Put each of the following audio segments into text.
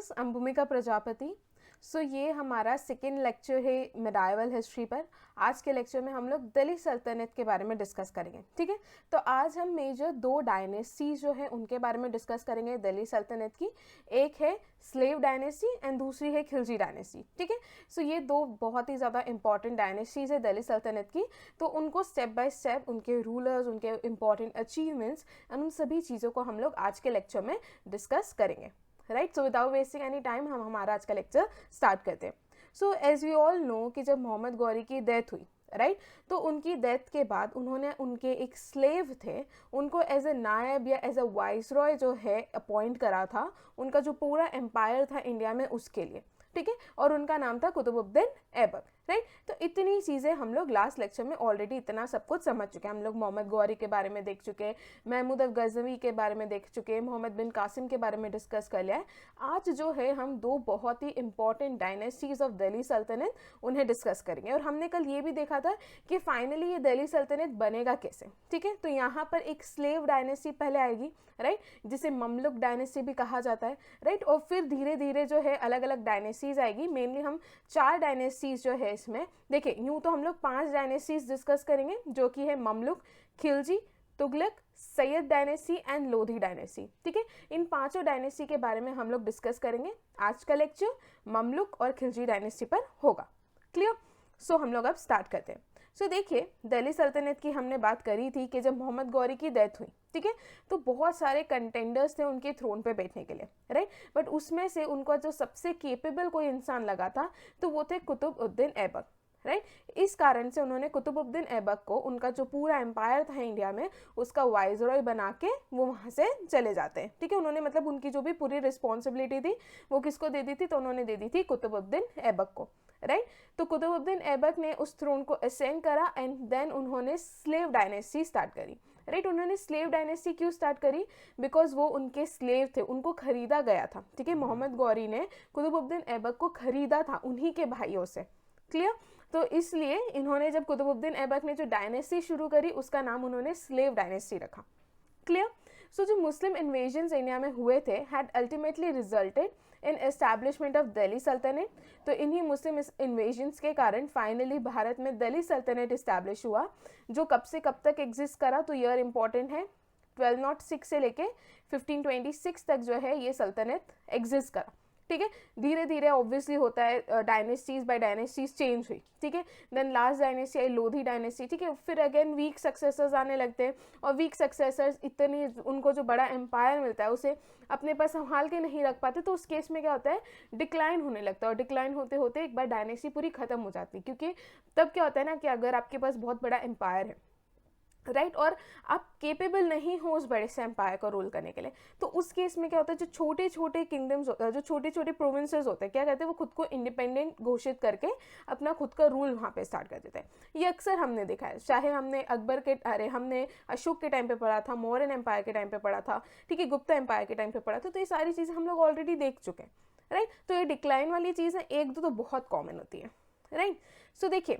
Is अंबुमिका Prajapati. ये हमारा second lecture है मिडाइवल हिस्ट्री पर। आज के लेक्चर में हम लोग दिल्ली सल्तनत के बारे में डिस्कस करेंगे। ठीक है, तो आज हम मेजर दो डायनेस्टी जो है उनके बारे में डिस्कस करेंगे दिल्ली सल्तनत की। एक है स्लेव डायनेस्टी एंड दूसरी है खिलजी डायनेस्टी। ठीक है, ये दो बहुत ही ज़्यादा इंपॉर्टेंट डायनेस्टीज है दिल्ली सल्तनत की। तो उनको स्टेप बाय स्टेप उनके रूलर्स, उनके इंपॉर्टेंट अचीवमेंट्स एंड उन सभी चीज़ों को हम लोग आज के लेक्चर में डिस्कस करेंगे। Right, so without wasting any time हम हमारा आज का लेक्चर स्टार्ट करते हैं। So as we all know कि जब मोहम्मद गौरी की डेथ हुई, राइट, तो उनकी डेथ के बाद उन्होंने उनके एक स्लेव थे उनको एज ए नायब या एज अ वाइसरॉय जो है अपॉइंट करा था उनका जो पूरा एम्पायर था इंडिया में उसके लिए। ठीक है, और उनका नाम था कुतुबुद्दीन ऐबक। राइट, तो इतनी चीज़ें हम लोग लास्ट लेक्चर में ऑलरेडी इतना सब कुछ समझ चुके हैं। हम लोग मोहम्मद गौरी के बारे में देख चुके हैं, महमूद अफ गजनवी के बारे में देख चुके हैं, मोहम्मद बिन कासिम के बारे में डिस्कस कर लिया है। आज जो है हम दो बहुत ही इंपॉर्टेंट डायनेस्टीज ऑफ दिल्ली सल्तनत उन्हें डिस्कस करेंगे। और हमने कल ये भी देखा था कि फाइनली ये दिल्ली सल्तनत बनेगा कैसे। ठीक है, तो यहाँ पर एक स्लेव डायनेस्टी पहले आएगी, राइट, जिसे ममलुक डायनेस्टी भी कहा जाता है। राइट, और फिर धीरे धीरे जो है अलग अलग डायनेस्टीज आएगी। मेनली हम 4 डायनेस्टीज जो है इसमें देखिए, यूं तो हम लोग 5 डायनेस्टीज डिस्कस करेंगे जो कि है Mamluk, Khilji, Tughlaq, Sayyid dynasty and Lodi dynasty. ठीक है, इन पांचों डायनेस्टी के बारे में हम लोग डिस्कस करेंगे। आज का लेक्चर ममलुक और खिलजी डायनेस्टी पर होगा। क्लियर? हम लोग अब स्टार्ट करते हैं। देखिए, दिल्ली सल्तनत की हमने बात करी थी कि जब मोहम्मद गौरी की डेथ हुई, ठीक है, तो बहुत सारे कंटेंडर्स थे उनके थ्रोन पे बैठने के लिए, राइट, बट उसमें से उनका जो सबसे केपेबल कोई इंसान लगा था तो वो थे कुतुबुद्दीन ऐबक। राइट, इस कारण से उन्होंने कुतुबुद्दीन ऐबक को उनका जो पूरा एम्पायर था इंडिया में उसका वाइसरॉय बना के वो वहाँ से चले जाते हैं। ठीक है, उन्होंने मतलब उनकी जो भी पूरी रिस्पॉन्सिबिलिटी थी वो किसको दे दी थी, तो उन्होंने दे दी थी कुतुबुद्दीन ऐबक को। राइट, तो कुतुबुद्दीन ऐबक ने उस थ्रोन को असेंड करा एंड देन उन्होंने स्लेव डायनेस्टी स्टार्ट करी। राइट, उन्होंने स्लेव डायनेस्टी क्यों स्टार्ट करी? बिकॉज वो उनके स्लेव थे, उनको खरीदा गया था। ठीक है, मोहम्मद गौरी ने कुतुबुद्दीन ऐबक को खरीदा था उन्हीं के भाइयों से। क्लियर? तो इसलिए इन्होंने जब कुतुबुद्दीन ऐबक ने जो डायनेस्टी शुरू करी उसका नाम उन्होंने स्लेव डायनेस्टी रखा। क्लियर? जो मुस्लिम इन्वेजन्स इंडिया में हुए थे had ultimately resulted in establishment of Delhi सल्तनत। तो इन्हीं मुस्लिम इन्वेजन्स के कारण फाइनली भारत में दिल्ली सल्तनत इस्टेब्लिश हुआ, जो कब से कब तक एग्जिस्ट करा, तो ईयर इंपॉर्टेंट है, 1206 से लेके 1526 तक जो है ये सल्तनत एग्जिस्ट करा। ठीक है, धीरे धीरे ऑब्वियसली होता है, डायनेस्टीज बाय डायनेस्टीज चेंज हुई। ठीक है, देन लास्ट डायनेस्टी आई लोधी डायनेस्टी। ठीक है, फिर अगेन वीक सक्सेसर्स आने लगते हैं और वीक सक्सेसर्स इतनी उनको जो बड़ा एम्पायर मिलता है उसे अपने पास संभाल के नहीं रख पाते, तो उस केस में क्या होता है, डिक्लाइन होने लगता है। और डिक्लाइन होते होते एक बार डायनेस्टी पूरी खत्म हो जाती है, क्योंकि तब क्या होता है ना कि अगर आपके पास बहुत बड़ा एम्पायर है, राइट, और आप केपेबल नहीं हो उस बड़े से एम्पायर को रूल करने के लिए, तो उस केस में क्या होता है, जो छोटे छोटे किंगडम्स होते हैं, जो छोटे छोटे प्रोविंसेस होते हैं, क्या कहते हैं, वो खुद को इंडिपेंडेंट घोषित करके अपना खुद का रूल वहाँ पे स्टार्ट कर देते हैं। ये अक्सर हमने देखा है, चाहे हमने हमने अशोक के टाइम पे पढ़ा था, मौर्यन एम्पायर के टाइम पे पढ़ा था, ठीक है, गुप्ता एम्पायर के टाइम पे पढ़ा था, तो ये सारी चीज़ें हम लोग ऑलरेडी देख चुके हैं। राइट, तो ये डिक्लाइन वाली चीज़ें एक दो तो बहुत कॉमन होती है। राइट, देखिए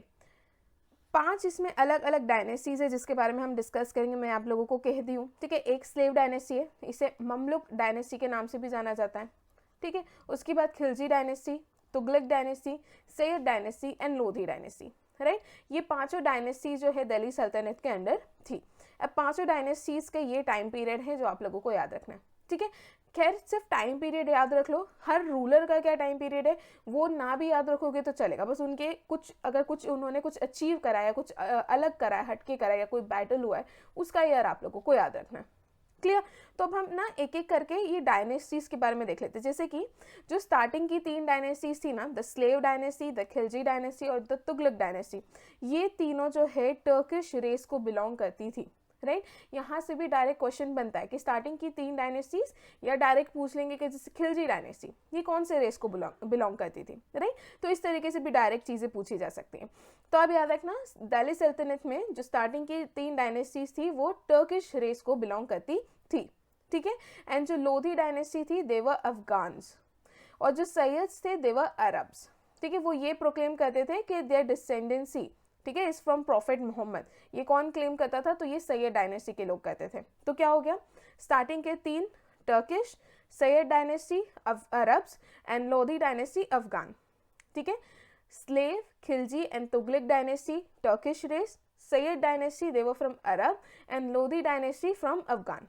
5 इसमें अलग अलग डायनेस्टीज है जिसके बारे में हम डिस्कस करेंगे। मैं आप लोगों को कह दी हूँ। ठीक है, एक स्लेव डायनेस्टी है, इसे ममलुक डायनेस्टी के नाम से भी जाना जाता है। ठीक है, उसके बाद Khilji dynasty, Tughlaq dynasty, Syed dynasty and Lodi dynasty. Right, ये पांचों डायनेस्टी जो है दिल्ली सल्तनत के अंडर थी। अब पांचों डायनेस्टीज का ये टाइम पीरियड है जो आप लोगों को याद रखना है। ठीक है, खैर सिर्फ टाइम पीरियड याद रख लो, हर रूलर का क्या टाइम पीरियड है वो ना भी याद रखोगे तो चलेगा, बस उनके कुछ अगर कुछ उन्होंने कुछ अचीव करा है, कुछ अलग करा है, हटके करा है, या कोई बैटल हुआ है उसका ईयर आप लोगों को याद रखना है। क्लियर? तो अब हम ना एक एक करके ये डायनेस्टीज के बारे में देख लेते हैं। जैसे कि जो स्टार्टिंग की 3 डायनेस्टीज थी ना, the slave dynasty, the Khilji dynasty और द तुगलक डायनेस्टी, ये तीनों जो है टर्किश रेस को बिलोंग करती थी। राइट, यहाँ से भी डायरेक्ट क्वेश्चन बनता है कि स्टार्टिंग की 3 डायनेस्टीज, या डायरेक्ट पूछ लेंगे कि जैसे खिलजी डायनेस्टी ये कौन से रेस को बिलोंग करती थी। राइट, तो इस तरीके से भी डायरेक्ट चीज़ें पूछी जा सकती हैं। तो अब याद रखना, दिल्ली सल्तनत में जो स्टार्टिंग की 3 डायनेस्टीज थी वो टर्किश रेस को बिलोंग करती थी। ठीक है, एंड जो लोधी डायनेस्टी थी दे वर अफगान्स, और जो सैयद्स थे दे वर अरब्स। ठीक है, वो ये प्रोक्लेम करते थे कि देयर डिसेंडेंसी, ठीक है, इज फ्रॉम प्रॉफिट मोहम्मद। ये कौन क्लेम करता था? तो ये सैयद डायनेस्टी के लोग कहते थे। तो क्या हो गया, स्टार्टिंग के 3 Turkish, Sayyid dynasty Arabs and Lodi dynasty Afghan, ठीक है। Slave, Khilji and Tughlaq dynasty Turkish race, Sayyid dynasty they were from Arab and Lodi dynasty from Afghan,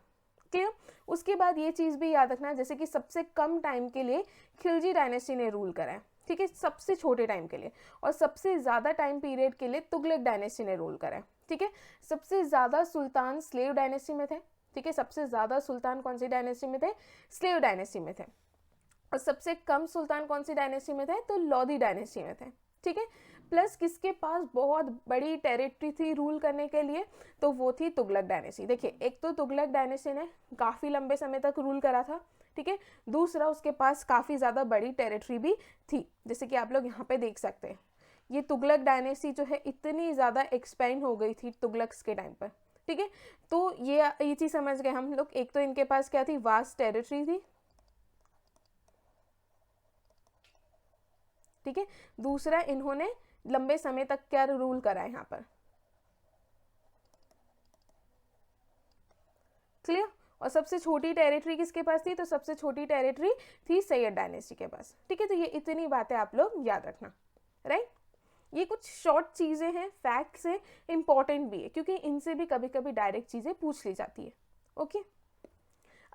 clear. उसके बाद ये चीज़ भी याद रखना जैसे कि सबसे कम टाइम के लिए खिलजी डायनेस्टी ने रूल करा है, ठीक है, सबसे छोटे टाइम के लिए, और सबसे ज़्यादा टाइम पीरियड के लिए तुगलक डायनेस्टी ने रूल करा है, ठीक है। सबसे ज़्यादा सुल्तान स्लेव डायनेस्टी में थे, ठीक है, सबसे ज़्यादा सुल्तान कौन सी डायनेस्टी में थे, स्लेव डायनेस्टी में थे, और सबसे कम सुल्तान कौन सी डायनेस्टी में थे, तो लोधी डायनेस्टी में थे, ठीक है। प्लस किसके पास बहुत बड़ी टेरिटरी थी रूल करने के लिए, तो वो थी तुगलक डायनेस्टी। देखिए, एक तो तुगलक डायनेस्टी ने काफ़ी लंबे समय तक रूल करा था, ठीक है, दूसरा उसके पास काफ़ी ज़्यादा बड़ी टेरिटरी भी थी, जैसे कि आप लोग यहाँ पे देख सकते हैं। ये तुगलक डायनेस्टी जो है इतनी ज़्यादा एक्सपेंड हो गई थी तुगलक्स के टाइम पर, ठीक है। तो ये चीज़ समझ गए हम लोग, एक तो इनके पास क्या थी, वास्ट टेरिटरी थी, ठीक है, दूसरा इन्होंने लंबे समय तक क्या रूल करा है यहाँ पर, क्लियर। और सबसे छोटी टेरिटरी किसके पास थी, तो सबसे छोटी टेरिटरी थी सैयद डायनेस्टी के पास, ठीक है। तो ये इतनी बातें आप लोग याद रखना, राइट। ये कुछ शॉर्ट चीज़ें हैं, फैक्ट्स हैं, इंपॉर्टेंट भी है, क्योंकि इनसे भी कभी कभी डायरेक्ट चीज़ें पूछ ली जाती है, ओके।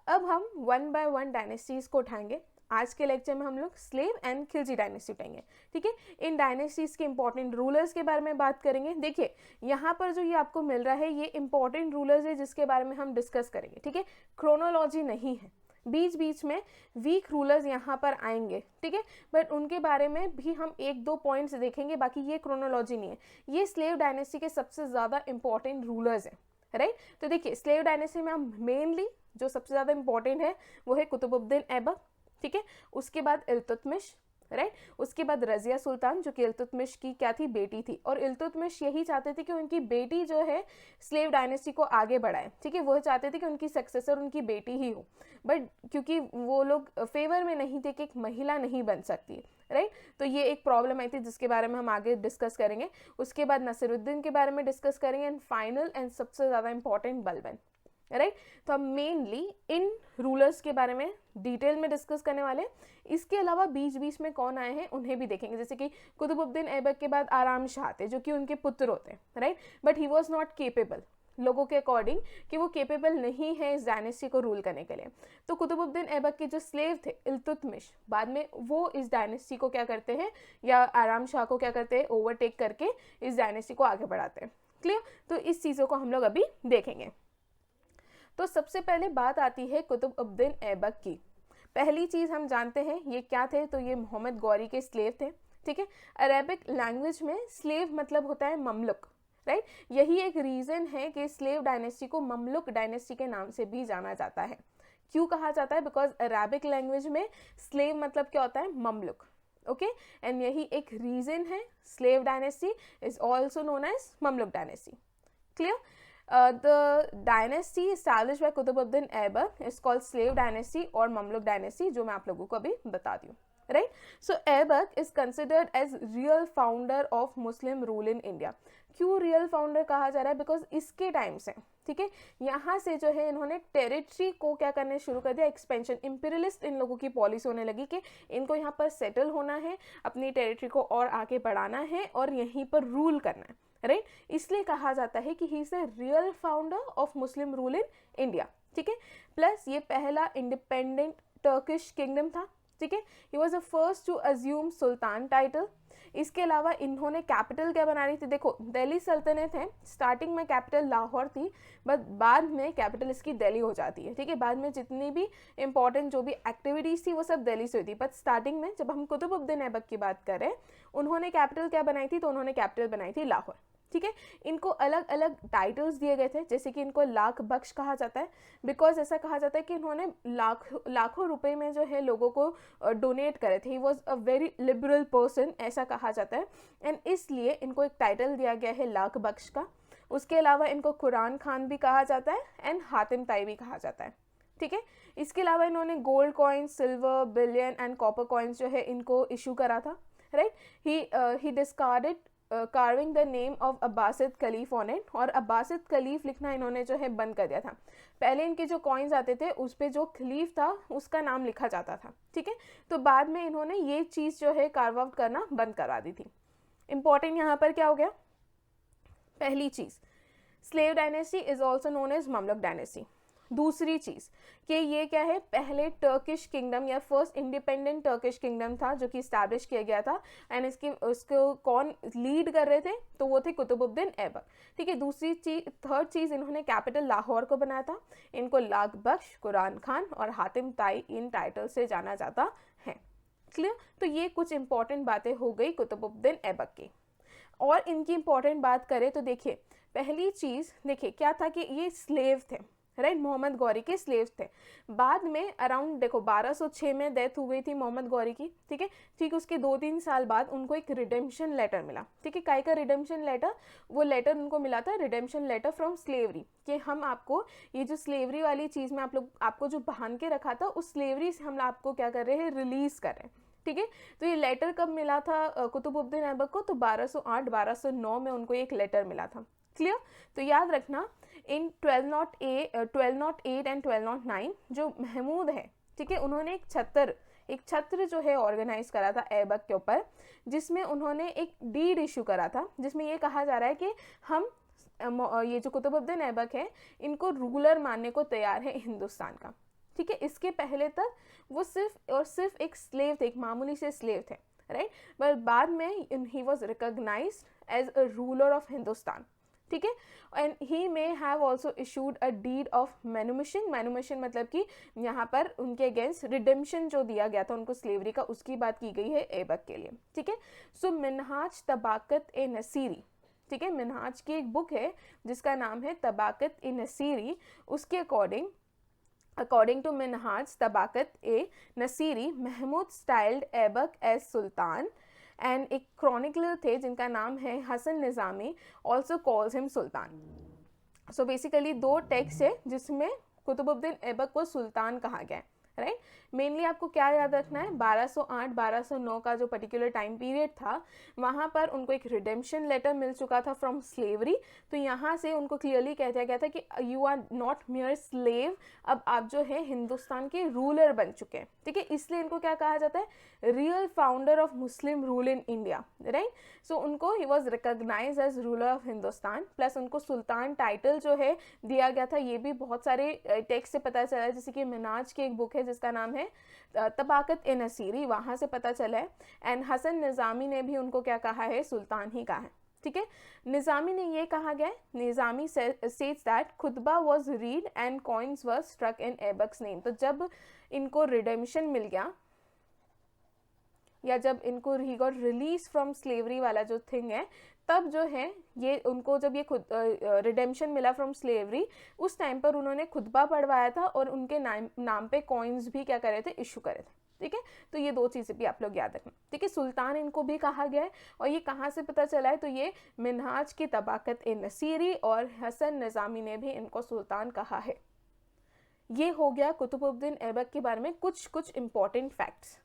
अब हम 1 बाय 1 डायनेस्टीज को उठाएंगे। आज के लेक्चर में हम लोग स्लेव एंड खिलजी डायनेस्टी उठाएंगे, ठीक है। इन डायनेस्टीज के इंपॉर्टेंट रूलर्स के बारे में बात करेंगे। देखिए, यहाँ पर जो ये आपको मिल रहा है ये इंपॉर्टेंट रूलर्स है जिसके बारे में हम डिस्कस करेंगे, ठीक है। क्रोनोलॉजी नहीं है, बीच बीच में वीक रूलर्स यहाँ पर आएंगे, ठीक है, बट उनके बारे में भी हम 1-2 पॉइंट्स देखेंगे, बाकी ये क्रोनोलॉजी नहीं है। ये स्लेव डायनेस्टी के सबसे ज़्यादा इंपॉर्टेंट रूलर्स हैं, राइट। तो देखिए, स्लेव डायनेस्टी में हम मेनली जो सबसे ज़्यादा इंपॉर्टेंट है वो है कुतुबुद्दीन ऐबक, ठीक है। उसके बाद इल्तुतमिश, राइट। उसके बाद रजिया सुल्तान जो कि इल्तुतमिश की क्या थी, बेटी थी, और इल्तुतमिश यही चाहते थे कि उनकी बेटी जो है स्लेव डायनेस्टी को आगे बढ़ाए, ठीक है। वो चाहते थे कि उनकी सक्सेसर उनकी बेटी ही हो, बट क्योंकि वो लोग फेवर में नहीं थे कि एक महिला नहीं बन सकती, राइट। तो ये एक प्रॉब्लम आई थी जिसके बारे में हम आगे डिस्कस करेंगे। उसके बाद नसीरुद्दीन के बारे में डिस्कस करेंगे, एंड फाइनल एंड सबसे ज़्यादा इंपॉर्टेंट बलबन, राइट। तो हम मेनली इन रूलर्स के बारे में डिटेल में डिस्कस करने वाले हैं। इसके अलावा बीच बीच में कौन आए हैं उन्हें भी देखेंगे, जैसे कि कुतुबुद्दीन ऐबक के बाद आराम शाह थे जो कि उनके पुत्र होते हैं, right, but he was not capable, लोगों के अकॉर्डिंग कि वो केपेबल नहीं है इस डायनेस्टी को रूल करने के लिए। तो कुतुबुद्दीन ऐबक के जो स्लेव थे इल्तुतमिश, बाद में वो इस डायनेस्टी को क्या करते हैं, या आराम शाह को क्या करते हैं, ओवरटेक करके इस डायनेस्टी को आगे बढ़ाते हैं, क्लियर। तो इस चीज़ों को हम लोग अभी देखेंगे। तो सबसे पहले बात आती है कुतुबुद्दीन ऐबक की। पहली चीज़ हम जानते हैं ये क्या थे, तो ये मोहम्मद गौरी के स्लेव थे, ठीक है। अरेबिक लैंग्वेज में स्लेव मतलब होता है ममलुक, राइट। यही एक रीज़न है कि स्लेव डायनेस्टी को ममलुक डायनेस्टी के नाम से भी जाना जाता है। क्यों कहा जाता है, बिकॉज अरेबिक लैंग्वेज में स्लेव मतलब क्या होता है, ममलुक, ओके। एंड यही एक रीज़न है slave dynasty is also known as Mamluk dynasty, clear. The dynasty established by Qutbuddin Aibak is called slave dynasty और Mamluk dynasty, जो मैं आप लोगों को अभी बता दूँ, right? So Aibak is considered as real founder of Muslim rule in India. क्यों रियल फाउंडर कहा जा रहा है, बिकॉज इसके टाइम से, ठीक है, यहाँ से जो है इन्होंने टेरिटरी को क्या करने शुरू कर दिया, एक्सपेंशन। इंपीरियलिस्ट इन लोगों की पॉलिसी होने लगी कि इनको यहाँ पर सेटल होना है, अपनी टेरिटरी को और आगे बढ़ाना है और यहीं पर रूल करना है, राइट। इसलिए कहा जाता है कि he is the real founder of Muslim rule in India, ठीक है। प्लस ये पहला इंडिपेंडेंट टर्किश किंगडम था, ठीक है। He was the first to assume sultan title. इसके अलावा इन्होंने कैपिटल क्या बना रही थी, देखो दिल्ली सल्तनत है, स्टार्टिंग में कैपिटल लाहौर थी, बट बाद में कैपिटल इसकी दिल्ली हो जाती है, ठीक है। बाद में जितनी भी इंपॉर्टेंट जो भी एक्टिविटीज़ थी वो सब दिल्ली से हुई थी, बट स्टार्टिंग में जब हम कुतुबुद्दीन ऐबक की बात करें, उन्होंने कैपिटल क्या बनाई थी, तो उन्होंने कैपिटल बनाई थी लाहौर, ठीक है। इनको अलग अलग टाइटल्स दिए गए थे, जैसे कि इनको लाख बख्श कहा जाता है, बिकॉज ऐसा कहा जाता है कि इन्होंने लाखों रुपए में जो है लोगों को डोनेट करे थे। ही was a very liberal person, ऐसा कहा जाता है, एंड इसलिए इनको एक टाइटल दिया गया है लाख बख्श का। उसके अलावा इनको कुरान खान भी कहा जाता है एंड हातिम ताई भी कहा जाता है, ठीक है। इसके अलावा इन्होंने gold coins, silver, billion and copper coins जो है इनको इशू करा था, right. He discarded carving the name of Abbasid खलीफ on it, और अब्बासिद खलीफ लिखना इन्होंने जो है बंद कर दिया था। पहले इनके जो कॉइन्स आते थे उस पर जो खलीफ था उसका नाम लिखा जाता था, ठीक है। तो बाद में इन्होंने ये चीज़ जो है कार्व आउट करना बंद करवा दी थी। इंपॉर्टेंट यहाँ पर क्या हो गया, पहली चीज़ slave dynasty is also known as Mamluk dynasty. दूसरी चीज़ कि ये क्या है, पहले टर्किश किंगडम या फर्स्ट इंडिपेंडेंट टर्किश किंगडम था जो कि इस्टेब्लिश किया गया था, एंड उसको कौन लीड कर रहे थे, तो वो थे कुतुबुद्दीन ऐबक, ठीक है। दूसरी चीज, थर्ड चीज़, इन्होंने कैपिटल लाहौर को बनाया था। इनको लाख बख्श, कुरान खान और हातिम ताई इन टाइटल से जाना जाता है। क्लियर। तो ये कुछ इंपॉर्टेंट बातें हो गई कुतुबुद्दीन ऐबक की। और इनकी इंपॉर्टेंट बात करें तो देखिए, पहली चीज़ देखिए क्या था कि ये स्लेव थे, राइट, मोहम्मद गौरी के स्लेव्स थे। बाद में अराउंड देखो 1206 में डेथ हो गई थी मोहम्मद गौरी की, ठीक है। ठीक उसके 2-3 साल बाद उनको एक रिडेम्पशन लेटर मिला, ठीक है। काय का रिडेम्पशन लेटर, वो लेटर उनको मिला था रिडेम्पशन लेटर फ्रॉम स्लेवरी, कि हम आपको ये जो स्लेवरी वाली चीज़ में आपको जो बांध के रखा था उस स्लेवरी से हम आपको क्या कर रहे हैं, रिलीज कर रहे हैं, ठीक है। तो ये लेटर कब मिला था कुतुबुद्दीन ऐबक को, तो 1208-1209 में उनको एक लेटर मिला था। क्लियर। तो याद रखना इन 1208 एंड 1209 जो महमूद है, ठीक है, उन्होंने एक छत्र जो है ऑर्गेनाइज करा था ऐबक के ऊपर, जिसमें उन्होंने एक डीड इशू करा था, जिसमें ये कहा जा रहा है कि हम ये जो कुतुबुद्दीन ऐबक है इनको रूलर मानने को तैयार है हिंदुस्तान का, ठीक है। इसके पहले तक वो सिर्फ और सिर्फ एक स्लेव थे, एक मामूली से स्लेव थे, राइट। बट बाद में he was recognized as a ruler of Hindustan, ठीक है। And he may have also issued a deed of manumission. Manumission मतलब कि यहाँ पर उनके अगेंस्ट रिडेम्पशन जो दिया गया था उनको स्लेवरी का, उसकी बात की गई है ऐबक के लिए, ठीक है। सो मिनहाज तबाकत ए नसीरी, ठीक है, मिनहाज की एक बुक है जिसका नाम है तबाकत ए नसीरी। उसके according to Minhaj Tabaqat e Nasiri, Mahmud styled Aibak as sultan, and एक क्रॉनिकलर थे जिनका नाम है Hasan Nizami, also calls him sultan. So basically 2 text है जिसमें कुतुबुद्दीन ऐबक को सुल्तान कहा गया है, राइट। मेनली आपको क्या याद रखना है, 1208-1209 का जो पर्टिकुलर टाइम पीरियड था, वहाँ पर उनको एक रिडेम्पशन लेटर मिल चुका था फ्रॉम स्लेवरी। तो यहाँ से उनको क्लियरली कह दिया गया था कि you are not mere slave, अब आप जो है हिंदुस्तान के रूलर बन चुके हैं, ठीक है। इसलिए इनको क्या कहा जाता है, real founder of Muslim rule in India, right. So उनको he was recognize as ruler of Hindustan, plus उनको सुल्तान टाइटल जो है दिया गया था। ये भी बहुत सारे टेक्स्ट से पता चला है, जैसे कि मिनाज की एक बुक है जिसका नाम है तबाकत ए नसीरी, वहाँ से पता चला है। एंड हसन निज़ामी ने भी उनको क्या कहा है, सुल्तान ही कहा है, ठीक है। निज़ामी ने ये कहा गया, निज़ामी सेज दैट खुतबा was read and coins were struck in Aibak's name. तो जब इनको रिडेम्पशन मिल गया या जब इनको he got release from slavery वाला जो थिंग है, तब जो है ये उनको जब ये खुद रिडेम्पशन मिला फ्रॉम स्लेवरी, उस टाइम पर उन्होंने खुतबा पढ़वाया था और उनके नाम पे कॉइन्स भी क्या कर रहे थे, इशू करे थे, ठीक है। तो ये 2 चीज़ें भी आप लोग याद रखना, ठीक है। सुल्तान इनको भी कहा गया है, और ये कहाँ से पता चला है, तो ये मिनहाज की तबाकत ए नसीरी और हसन निज़ामी ने भी इनको सुल्तान कहा है। ये हो गया कुतुबुद्दीन ऐबक के बारे में कुछ इंपॉर्टेंट फैक्ट्स,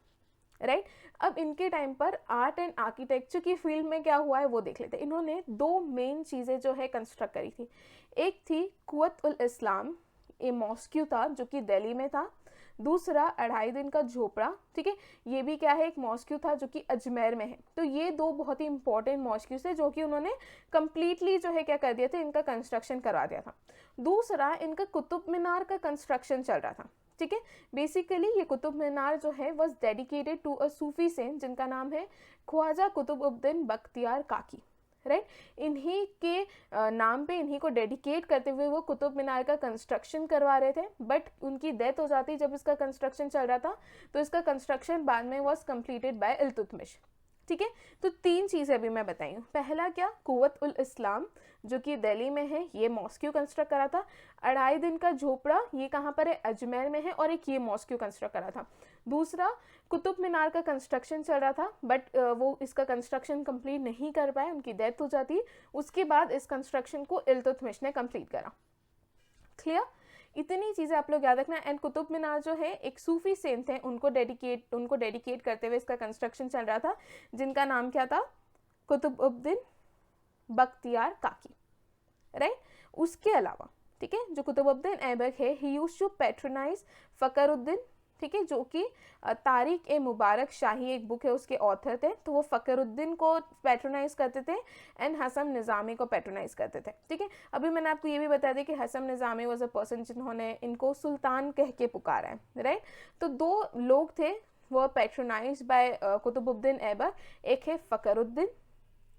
राइट। अब इनके टाइम पर आर्ट एंड आर्किटेक्चर की फील्ड में क्या हुआ है वो देख लेते हैं। इन्होंने 2 मेन चीज़ें जो है कंस्ट्रक्ट करी थी। एक थी कुव्वत उल इस्लाम, ये मॉस्क्यू था जो कि दिल्ली में था। दूसरा 2.5 दिन का झोपड़ा, ठीक है, ये भी क्या है, एक मॉस्क्यू था जो कि अजमेर में है। तो ये 2 बहुत ही इंपॉर्टेंट मॉस्क्यूज थे जो कि उन्होंने कंप्लीटली जो है क्या कर दिया था, इनका कंस्ट्रक्शन करवा दिया था। दूसरा इनका कुतुब मीनार का कंस्ट्रक्शन चल रहा था, ठीक है। बेसिकली ये कुतुब मीनार जो है was dedicated to a Sufi saint जिनका नाम है ख्वाजा कुतुबुद्दीन बख्तियार काकी, राइट। इन्हीं के नाम पे, इन्हीं को डेडिकेट करते हुए वो कुतुब मीनार का कंस्ट्रक्शन करवा रहे थे। बट उनकी डेथ हो जाती जब इसका कंस्ट्रक्शन चल रहा था, तो इसका कंस्ट्रक्शन बाद में वॉज कम्प्लीटेड बाय इल्तुतमिश, ठीक है। तो 3 चीज़ें अभी मैं बताई हूँ। पहला क्या, कुव्वत उल इस्लाम जो कि दिल्ली में है, ये मॉस्क्यू कंस्ट्रक्ट करा था। 2.5 दिन का झोपड़ा, ये कहाँ पर है, अजमेर में है, और एक ये मॉस्क्यू कंस्ट्रक्ट करा था। दूसरा कुतुब मीनार का कंस्ट्रक्शन चल रहा था, बट वो इसका कंस्ट्रक्शन कंप्लीट नहीं कर पाए, उनकी डेथ हो जाती। उसके बाद इस कंस्ट्रक्शन को इल्तुतमिश ने कंप्लीट करा। क्लियर। इतनी चीज़ें आप लोग याद रखना। एंड कुतुब मीनार जो है एक सूफी सेंट थे, उनको डेडिकेट करते हुए इसका कंस्ट्रक्शन चल रहा था, जिनका नाम क्या था, कुतुबुद्दीन बख्तियार काकी, राइट। उसके अलावा ठीक है, जो कुतुबुद्दीन ऐबक है, he used to patronise Fakhruddin, ठीक है, जो कि तारिक ए मुबारक शाही एक बुक है उसके ऑथर थे, तो वो फखरुद्दीन को पैट्रोनाइज करते थे एंड हसन निज़ामी को पैट्रोनाइज करते थे, ठीक है। अभी मैंने आपको ये भी बता दिया कि हसन निज़ामी वाज अ पर्सन जिन्होंने इनको सुल्तान कह के पुकारा है, राइट। तो दो लोग थे वो पैट्रोनाइज बाय कुतुबुद्दीन ऐबक, एक है फखरुद्दीन,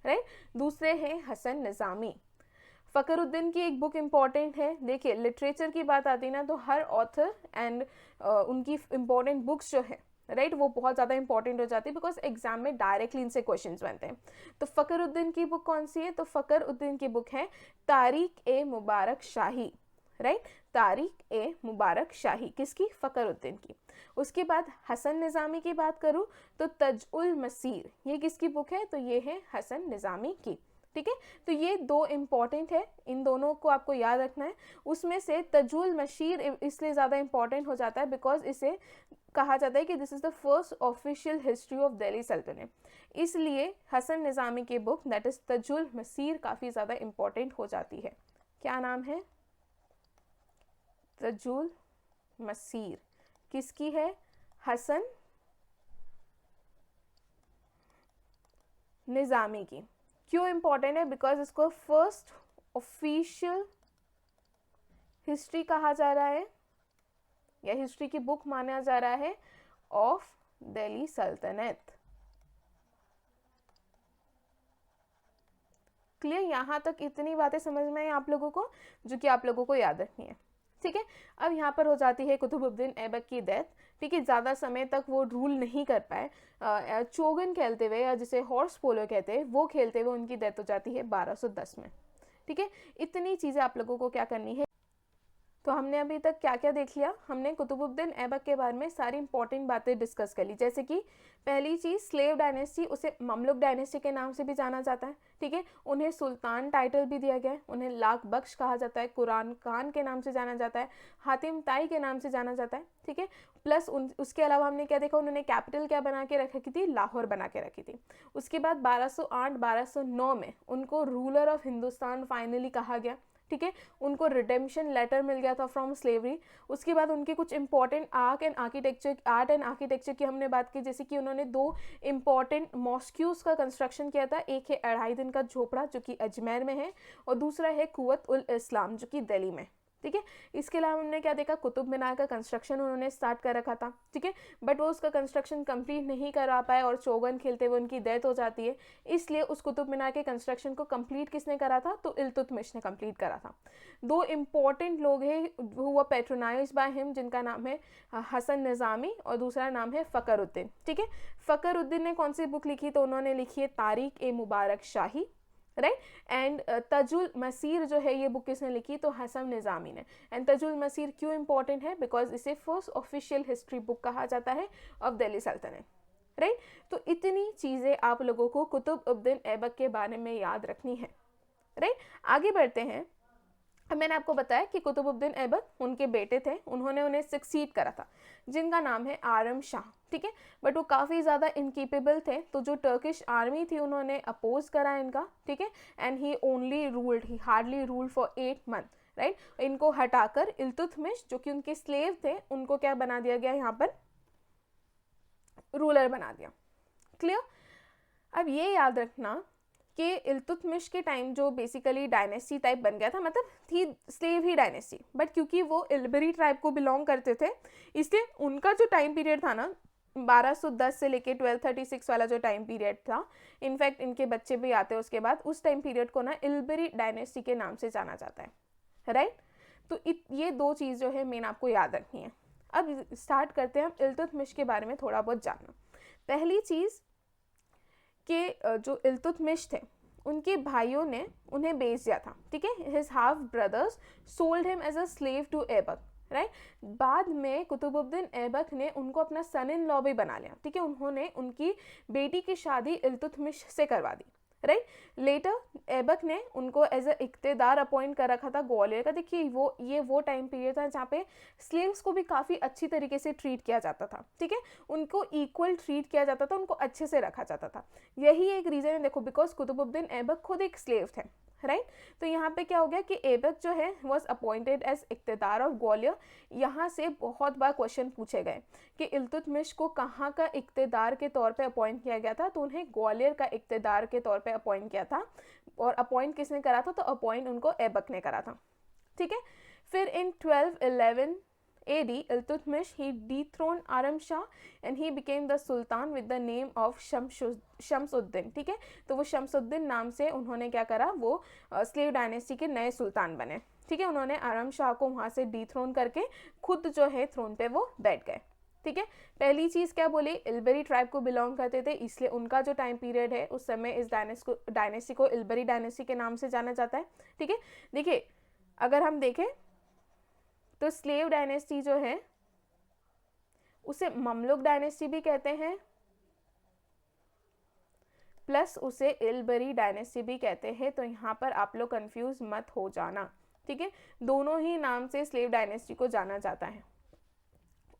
राइट, दूसरे हैं हसन निज़ामी। फखरुद्दीन की एक बुक इंपॉर्टेंट है, देखिए लिटरेचर की बात आती है ना तो हर ऑथर एंड उनकी इंपॉर्टेंट बुक्स जो है, राइट, वो बहुत ज़्यादा इंपॉर्टेंट हो जाती है बिकॉज एग्जाम में डायरेक्टली इनसे क्वेश्चंस बनते हैं। तो फखरुद्दीन की बुक कौन सी है, तो फखरुद्दीन की बुक है तारिक ए मुबारक शाही, राइट, तारिक ए मुबारक शाही, किसकी, फखरुद्दीन की। उसके बाद हसन निज़ामी की बात करूँ तो तज उल मसीर, ये किसकी बुक है, तो ये है हसन निज़ामी की, ठीक है। तो ये दो इम्पॉर्टेंट है, इन दोनों को आपको याद रखना है। उसमें से तजुल मशीर इसलिए ज़्यादा इंपॉर्टेंट हो जाता है बिकॉज इसे कहा जाता है कि this is the first official history of Delhi सल्तनत, इसलिए हसन निज़ामी की बुक दैट इज़ तजुल मसीर काफ़ी ज़्यादा इंपॉर्टेंट हो जाती है। क्या नाम है, तजुल मसीर, किसकी है, हसन निज़ामी की। क्यों इंपॉर्टेंट है, बिकॉज इसको फर्स्ट ऑफिशियल हिस्ट्री कहा जा रहा है या हिस्ट्री की बुक माना जा रहा है ऑफ दिल्ली सल्तनत। क्लियर, यहां तक इतनी बातें समझ में आई आप लोगों को जो कि आप लोगों को याद रखनी है, ठीक है। अब यहाँ पर हो जाती है कुतुबुद्दीन ऐबक की डेथ, ठीक है, ज़्यादा समय तक वो रूल नहीं कर पाए, चोगन खेलते हुए या जिसे हॉर्स पोलो कहते हैं वो खेलते हुए उनकी डेथ हो जाती है 1210 में, ठीक है। इतनी चीज़ें आप लोगों को क्या करनी है, तो हमने अभी तक क्या क्या देख लिया, हमने कुतुबुद्दीन ऐबक के बारे में सारी इंपॉर्टेंट बातें डिस्कस कर ली, जैसे कि पहली चीज़ स्लेव डायनेस्टी, उसे ममलुक डायनेस्टी के नाम से भी जाना जाता है, ठीक है। उन्हें सुल्तान टाइटल भी दिया गया है, उन्हें लाख बख्श कहा जाता है, कुरान खान के नाम से जाना जाता है, हातिम ताई के नाम से जाना जाता है, ठीक है। प्लस उसके अलावा हमने क्या देखा, उन्होंने कैपिटल क्या बना के रखी थी, लाहौर बना के रखी थी। उसके बाद 1208-1209 में उनको रूलर ऑफ हिंदुस्तान फाइनली कहा गया, ठीक है। उनको रिडेम्पशन लेटर मिल गया था फ्रॉम स्लेवरी। उसके बाद उनके कुछ इंपॉर्टेंट आर्ट एंड आर्किटेक्चर की हमने बात की, जैसे कि उन्होंने दो इंपॉर्टेंट मॉस्क्यूज का कंस्ट्रक्शन किया था, एक है 2.5 दिन का झोपड़ा जो कि अजमेर में है और दूसरा है कुव्वत उल इस्लाम जो कि दिल्ली में, ठीक है। इसके अलावा हमने क्या देखा, कुतुब मीनार का कंस्ट्रक्शन उन्होंने स्टार्ट कर रखा था, ठीक है, बट वो उसका कंस्ट्रक्शन कंप्लीट नहीं करा पाए और चौगन खेलते हुए उनकी डेथ हो जाती है, इसलिए उस कुतुब मीनार के कंस्ट्रक्शन को कंप्लीट किसने करा था, तो इल्तुतमिश ने कंप्लीट करा था। दो इम्पॉर्टेंट लोग हैं हुआ पैट्रोनाइज बाय हिम, जिनका नाम है हसन निज़ामी और दूसरा नाम है फखरुद्दीन, ठीक है। फखरुद्दीन ने कौन सी बुक लिखी, तो उन्होंने लिखी है तारिक ए मुबारक शाही, राइट, एंड तजुल मसीर जो है ये बुक किसने लिखी, तो हसन निज़ामी ने। एंड तजुल मसीर क्यों इंपॉर्टेंट है, बिकॉज इसे फर्स्ट ऑफिशियल हिस्ट्री बुक कहा जाता है ऑफ दिल्ली सल्तनत, राइट। तो इतनी चीज़ें आप लोगों को कुतुबुद्दीन ऐबक के बारे में याद रखनी है, राइट। आगे बढ़ते हैं। अब मैंने आपको बताया कि कुतुबुद्दीन ऐबक उनके बेटे थे, उन्होंने उन्हें सक्सीड करा था, जिनका नाम है आरम शाह, ठीक है, बट वो काफ़ी ज़्यादा इनकेपेबल थे, तो जो टर्किश आर्मी थी उन्होंने अपोज करा इनका, ठीक है, and he hardly ruled for 8 month, right. इनको हटाकर इल्तुतमिश जो कि उनके स्लेव थे उनको क्या बना दिया गया, यहाँ पर रूलर बना दिया, क्लियर। अब ये याद रखना कि इल्तुतमिश के टाइम जो बेसिकली डायनेस्टी टाइप बन गया था, मतलब थी स्लेव ही डायनेस्टी, बट क्योंकि वो इल्बरी ट्राइब को बिलोंग करते थे, इसलिए उनका जो टाइम पीरियड था ना 1210 से लेके 1236 वाला जो टाइम पीरियड था, इनफैक्ट इनके बच्चे भी आते हैं उसके बाद, उस टाइम पीरियड को ना इल्बरी डायनेस्टी के नाम से जाना जाता है, राइट। तो ये दो चीज़ जो है मेन आपको याद रखनी है। अब स्टार्ट करते हैं हम इल्तुतमिश के बारे में थोड़ा बहुत जानना। पहली चीज़ कि जो इल्तुतमिश थे उनके भाइयों ने उन्हें बेच दिया था, ठीक है, his half brothers sold him as a slave to Aibak, right. बाद में कुतुबुद्दीन ऐबक ने उनको अपना सन इन लॉ भी बना लिया, ठीक है, उन्होंने उनकी बेटी की शादी इल्तुतमिश से करवा दी, राइट। लेटर ऐबक ने उनको एज अ इख्तेदार अपॉइंट कर रखा था ग्वालियर का। देखिए वो टाइम पीरियड था जहाँ पे स्लेव्स को भी काफ़ी अच्छी तरीके से ट्रीट किया जाता था, ठीक है, उनको इक्वल ट्रीट किया जाता था, उनको अच्छे से रखा जाता था। यही एक रीज़न है, देखो, बिकॉज कुतुबुद्दीन ऐबक खुद एक स्लेव थे, राइट। तो यहाँ पे क्या हो गया कि ऐबक जो है वॉज अपॉइंटेड एज इख्तेदार ऑफ ग्वालियर। यहाँ से बहुत बार क्वेश्चन पूछे गए कि इल्तुतमिश को कहाँ का इख्तेदार के तौर पे अपॉइंट किया गया था, तो उन्हें ग्वालियर का इख्तेदार के तौर पे अपॉइंट किया था। और अपॉइंट किसने करा था, तो अपॉइंट उनको ऐबक ने करा था, ठीक है। फिर इन 1211 AD, Iltutmish, he dethroned Aram Shah and he became the Sultan with the name of Shamsuddin, ठीक है। तो वो शम्सुद्दीन नाम से उन्होंने क्या करा, वो स्लेव डायनेस्टी के नए सुल्तान बने, ठीक है। उन्होंने आरम शाह को वहाँ से डीथ्रोन करके खुद जो है थ्रोन पे वो बैठ गए, ठीक है। पहली चीज़ क्या बोली, इल्बरी ट्राइब को बिलोंग करते थे, इसलिए उनका जो टाइम पीरियड है उस समय इस डायनेस्टी को इल्बरी डायनेस्टी के नाम से जाना जाता है, ठीक है। देखिए, अगर हम देखें तो स्लेव डायनेस्टी जो है उसे ममलुक डायनेस्टी भी कहते हैं, प्लस उसे इल्बरी डायनेस्टी भी कहते हैं। तो यहाँ पर आप लोग कंफ्यूज मत हो जाना, ठीक है। दोनों ही नाम से स्लेव डायनेस्टी को जाना जाता है,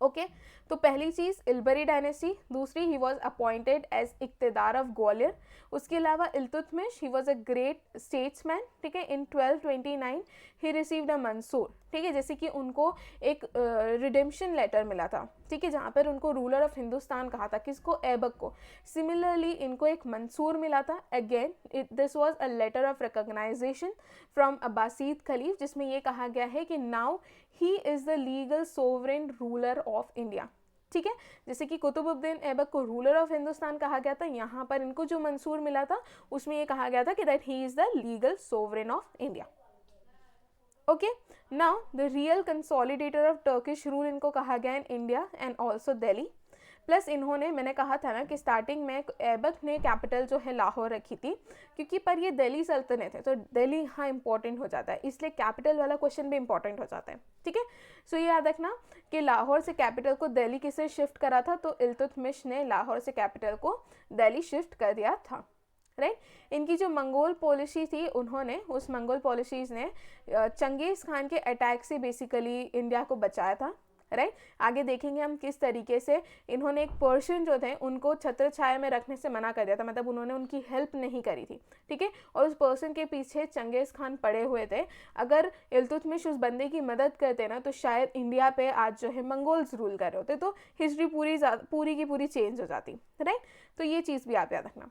ओके। तो पहली चीज़ इल्बरी डायनेस्टी, दूसरी ही वॉज अपॉइंटेड एज इख्तेदार ऑफ ग्वालियर। उसके अलावा Iltutmish he was a great statesman, ठीक है। इन 1229 ही रिसीव्ड अ मंसूर, ठीक है, जैसे कि उनको एक रिडेम्पशन लेटर मिला था, ठीक है, जहाँ पर उनको रूलर ऑफ हिंदुस्तान कहा था, किसको, ऐबक को। सिमिलरली इनको एक मंसूर मिला था, again this was a letter of recognization from Abbasid खलीफ, जिसमें ये कहा गया है कि now he is the legal sovereign ruler of India, ठीक है। जैसे कि कुतुबुद्दीन ऐबक को रूलर ऑफ हिंदुस्तान कहा गया था, यहाँ पर इनको जो मंसूर मिला था उसमें ये कहा गया था कि that he is the legal sovereign of India, okay. Now the real consolidator of Turkish rule इनको कहा गया in India and also Delhi. Plus इन्होंने, मैंने कहा था ना कि स्टार्टिंग में ऐबक ने कैपिटल जो है लाहौर रखी थी, क्योंकि पर ये दिल्ली सल्तनत है तो दिल्ली यहाँ इंपॉर्टेंट हो जाता है, इसलिए कैपिटल वाला क्वेश्चन भी इंपॉर्टेंट हो जाता है, ठीक है। सो ये याद रखना कि लाहौर से कैपिटल को दिल्ली किसे शिफ्ट करा था, तो इल्तुतमिश ने लाहौर से कैपिटल को दिल्ली शिफ्ट कर दिया था, राइट। इनकी जो मंगोल पॉलिसी थी, उन्होंने उस मंगोल पॉलिसीज़ ने चंगेज़ खान के अटैक से बेसिकली इंडिया को बचाया था, राइट। आगे देखेंगे हम किस तरीके से इन्होंने एक पर्शियन जो थे उनको छत्र छाया में रखने से मना कर दिया था, मतलब उन्होंने उनकी हेल्प नहीं करी थी, ठीक है। और उस पर्सन के पीछे चंगेज़ खान पड़े हुए थे। अगर इल्तुतमिश उस बंदे की मदद करते ना, तो शायद इंडिया पे आज जो है मंगोल्स रूल कर रहे होते, तो हिस्ट्री पूरी की पूरी चेंज हो जाती, राइट। तो ये चीज़ भी आप याद रखना।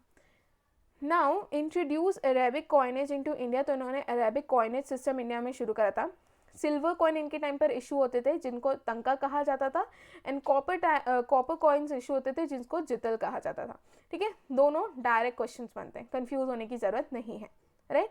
Now introduce Arabic coinage into India, तो इन्होंने अरेबिक कॉइनेज सिस्टम इंडिया में शुरू करा था। सिल्वर कॉइन इनके टाइम पर इशू होते थे जिनको तंका कहा जाता था, एंड कॉपर कॉइन्स इशू होते थे जिनको जितल कहा जाता था, ठीक है। दोनों डायरेक्ट क्वेश्चंस बनते हैं, कंफ्यूज होने की ज़रूरत नहीं है, राइट।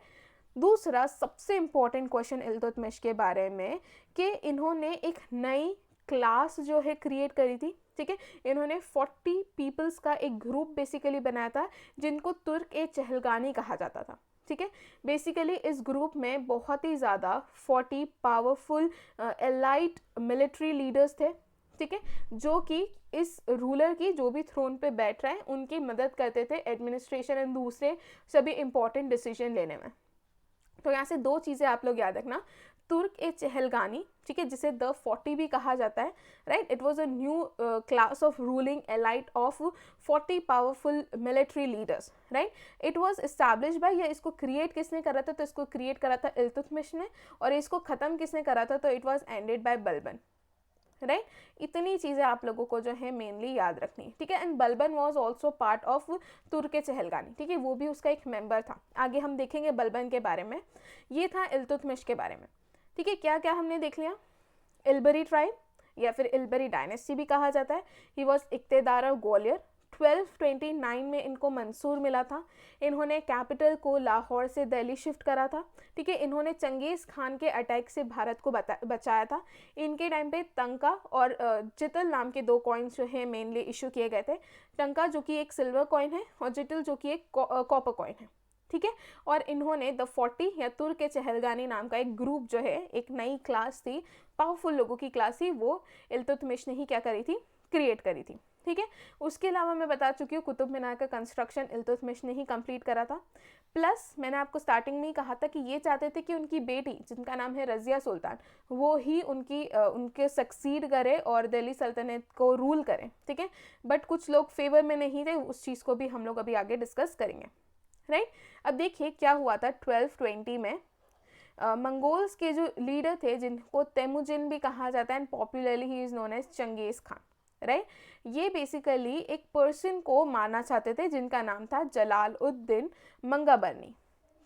दूसरा सबसे इंपॉर्टेंट क्वेश्चन इल्तुतमिश के बारे में कि इन्होंने एक नई क्लास जो है क्रिएट करी थी, ठीक है। इन्होंने 40 पीपल्स का एक ग्रुप बेसिकली बनाया था जिनको तुर्क ए चहलगानी कहा जाता था, ठीक है। बेसिकली इस ग्रुप में बहुत ही ज़्यादा 40 पावरफुल एलाइट मिलिट्री लीडर्स थे, ठीक है, जो कि इस रूलर की जो भी थ्रोन पे बैठ रहे हैं उनकी मदद करते थे एडमिनिस्ट्रेशन एंड दूसरे सभी इंपॉर्टेंट डिसीजन लेने में। तो यहाँ से दो चीज़ें आप लोग याद रखना, तुर्क ए चहलगानी, ठीक है, जिसे द 40 भी कहा जाता है, right. It was a new class of ruling elite of 40 powerful military leaders, right. It was establish by, या इसको क्रिएट किसने करा था, तो इसको क्रिएट करा था इल्तुतमिश ने, और इसको ख़त्म किसने करा था, तो it was ended by Balban, right. इतनी चीज़ें आप लोगों को जो है मेनली याद रखनी है, ठीक है। And Balban was also part of तुर्क चहलगानी, ठीक है, वो भी उसका एक मेंबर था। आगे हम देखेंगे बलबन के बारे में। ये था इल्तुतमिश के बारे में, ठीक है। क्या क्या हमने देख लिया, इल्बरी ट्राइब या फिर इल्बरी डायनेस्टी भी कहा जाता है। ही वॉज इख्तेदार ऑफ ग्वालियर। 1229 में इनको मंसूर मिला था। इन्होंने कैपिटल को लाहौर से दिल्ली शिफ्ट करा था, ठीक है। इन्होंने चंगेज़ खान के अटैक से भारत को बचाया था। इनके टाइम पे तंका और जितल नाम के दो कॉइन्स जो है मेनली इशू किए गए थे। टंका जो कि एक सिल्वर कॉइन है और जितल जो कि एक कॉपर कॉइन है, ठीक है। और इन्होंने द 40 या तुर्क चहलगानी नाम का एक ग्रुप जो है, एक नई क्लास थी, पावरफुल लोगों की क्लास थी, वो इल्तुतमिश ने ही क्या करी थी, क्रिएट करी थी, ठीक है। उसके अलावा मैं बता चुकी हूँ कुतुब मीनार का कंस्ट्रक्शन इल्तुतमिश ने ही कंप्लीट करा था। प्लस मैंने आपको स्टार्टिंग में ही कहा था कि ये चाहते थे कि उनकी बेटी जिनका नाम है रज़िया सुल्तान वो ही उनके सक्सीड करे और दिल्ली सल्तनत को रूल करें, ठीक है। बट कुछ लोग फेवर में नहीं थे, उस चीज़ को भी हम लोग अभी आगे डिस्कस करेंगे, राइट। अब देखिए क्या हुआ था 1220 में। मंगोल्स के जो लीडर थे जिनको तेमुजिन भी कहा जाता है and popularly he is known as Genghis Khan, right. ये बेसिकली एक पर्सन को मारना चाहते थे जिनका नाम था जलालुद्दीन मंगाबरनी,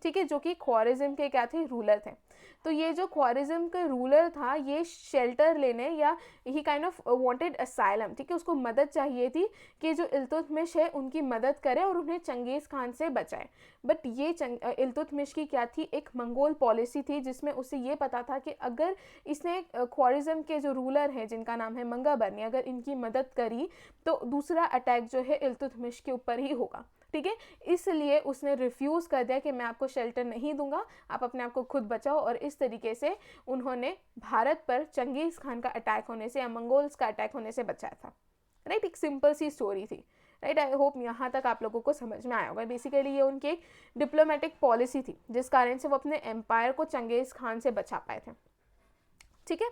ठीक है, जो कि ख्वारिज़्म के क्या थे, रूलर थे। तो ये जो ख्वारिज़्म का रूलर था ये शेल्टर लेने या ही काइंड ऑफ वांटेड असाइलम, ठीक है, उसको मदद चाहिए थी कि जो इल्तुतमिश है उनकी मदद करे और उन्हें चंगेज़ खान से बचाए। बट ये इल्तुतमिश की क्या थी, एक मंगोल पॉलिसी थी जिसमें उसे ये पता था कि अगर इसने ख्वारिज़्म के जो रूलर हैं जिनका नाम है मंगाबरनी, अगर इनकी मदद करी तो दूसरा अटैक जो है इल्तुतमिश के ऊपर ही होगा, ठीक है। इसलिए उसने रिफ्यूज़ कर दिया कि मैं आपको शेल्टर नहीं दूंगा, आप अपने आप को खुद बचाओ। और इस तरीके से उन्होंने भारत पर चंगेज़ खान का अटैक होने से या मंगोल्स का अटैक होने से बचाया था, राइट। एक सिंपल सी स्टोरी थी, राइट। आई होप यहाँ तक आप लोगों को समझ में आया होगा। बेसिकली ये उनकी एक डिप्लोमेटिक पॉलिसी थी जिस कारण से वो अपने एम्पायर को चंगेज़ खान से बचा पाए थे, ठीक है।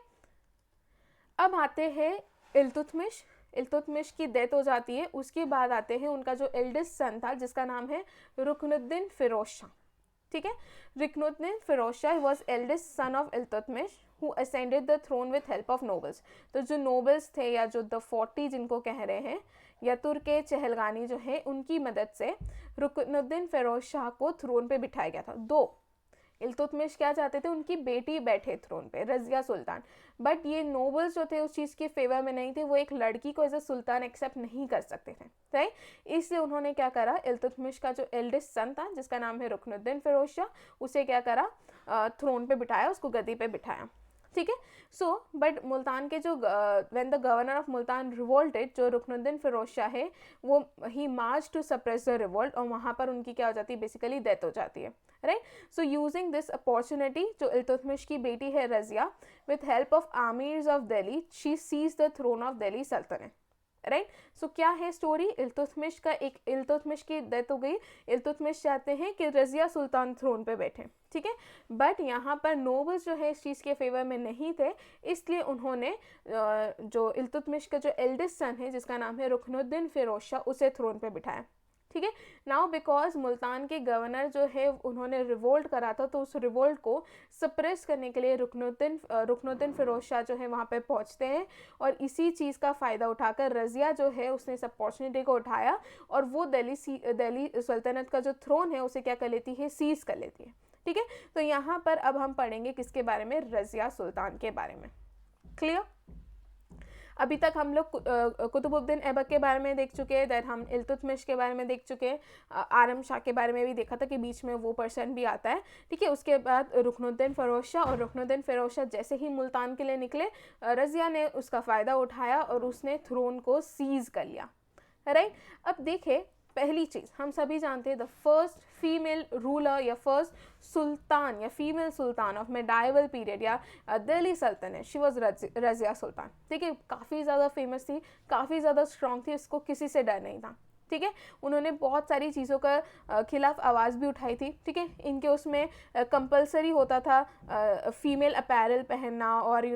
अब आते हैं इल्तुतमिश। इल्तुतमिश की डेथ हो जाती है, उसके बाद आते हैं उनका जो एल्डेस्ट सन था जिसका नाम है रुकनुद्दीन फिरोज शाह, ठीक है। Ruknuddin Firoz Shah was eldest son of Iltutmish who ascended the throne with help of nobles. तो जो नोबल्स थे या जो द 40 जिनको कह रहे हैं या तुर्के चहलगानी जो है उनकी मदद से रुकनुद्दीन फिरोज शाह को थ्रोन पे बिठाया गया था। दो इल्तुतमिश क्या चाहते थे, उनकी बेटी बैठे थ्रोन पे रज़िया सुल्तान, बट ये नोबल्स जो थे उस चीज़ के फेवर में नहीं थे, वो एक लड़की को एज अ सुल्तान एक्सेप्ट नहीं कर सकते थे, राइट। इसलिए उन्होंने क्या करा, इल्तुतमिश का जो एल्डेस्ट सन था जिसका नाम है रुकनुद्दीन फिरोज शाह, उसे क्या करा, थ्रोन पे बिठाया, उसको गद्दी पे बिठाया, ठीक है। सो बट मुल्तान के जो when the governor of Multan revolted, जो रुकनुद्दीन फिरोज शाह है वो he march to suppress the revolt और वहाँ पर उनकी क्या हो जाती है, बेसिकली डेथ हो जाती है, right. So using this opportunity जो इल्तुतमिश की बेटी है रज़िया, विथ हेल्प ऑफ आमिर्स of Delhi she seize the throne of Delhi सल्तनत, राइट। सो क्या है स्टोरी, इल्तुतमिश की डेथ हो गई, इल्तुतमिश चाहते हैं कि रज़िया सुल्तान थ्रोन पे बैठे, ठीक है। बट यहाँ पर नोबल्स जो है इस चीज़ के फेवर में नहीं थे, इसलिए उन्होंने जो इल्तुतमिश का जो एल्डेस्ट सन है जिसका नाम है रुकनुद्दीन फिरोज शाह, उसे थ्रोन पे बिठाया, ठीक है। नाउ बिकॉज मुल्तान के गवर्नर जो है उन्होंने रिवोल्ट करा था, तो उस रिवोल्ट को सप्रेस करने के लिए रुकनुद्दीन फिरोज शाह जो है वहाँ पे पहुँचते हैं और इसी चीज़ का फ़ायदा उठाकर रज़िया जो है उसने इस अपॉर्चुनिटी को उठाया और वो दिल्ली सल्तनत का जो थ्रोन है उसे क्या कर लेती है, सीज कर लेती है, ठीक है। तो यहाँ पर अब हम पढ़ेंगे किसके बारे में, रज़िया सुल्तान के बारे में, क्लियर। अभी तक हम लोग कुतुबुद्दीन ऐबक के बारे में देख चुके हैं, दैट हम इल्तुतमिश के बारे में देख चुके हैं, आरम शाह के बारे में भी देखा था कि बीच में वो पर्सन भी आता है, ठीक है। उसके बाद रुकनुद्दीन फिरोज शाह, और रुकनुद्दीन फिरोज शाह जैसे ही मुल्तान के लिए निकले, रज़िया ने उसका फ़ायदा उठाया और उसने थ्रोन को सीज कर लिया, राइट। अब देखें, पहली चीज़ हम सभी जानते हैं द फर्स्ट फीमेल रूलर या फर्स्ट सुल्तान या female Sultan of medieval period या दिल्ली सल्तनत, शी वॉज रज़िया सुल्तान, ठीक है। काफ़ी ज़्यादा फेमस थी, काफ़ी ज़्यादा स्ट्रॉन्ग थी, उसको किसी से डर नहीं था, ठीक है। उन्होंने बहुत सारी चीज़ों का खिलाफ आवाज़ भी उठाई थी, ठीक है। इनके उसमें कंपलसरी होता था फीमेल अपैरल पहनना और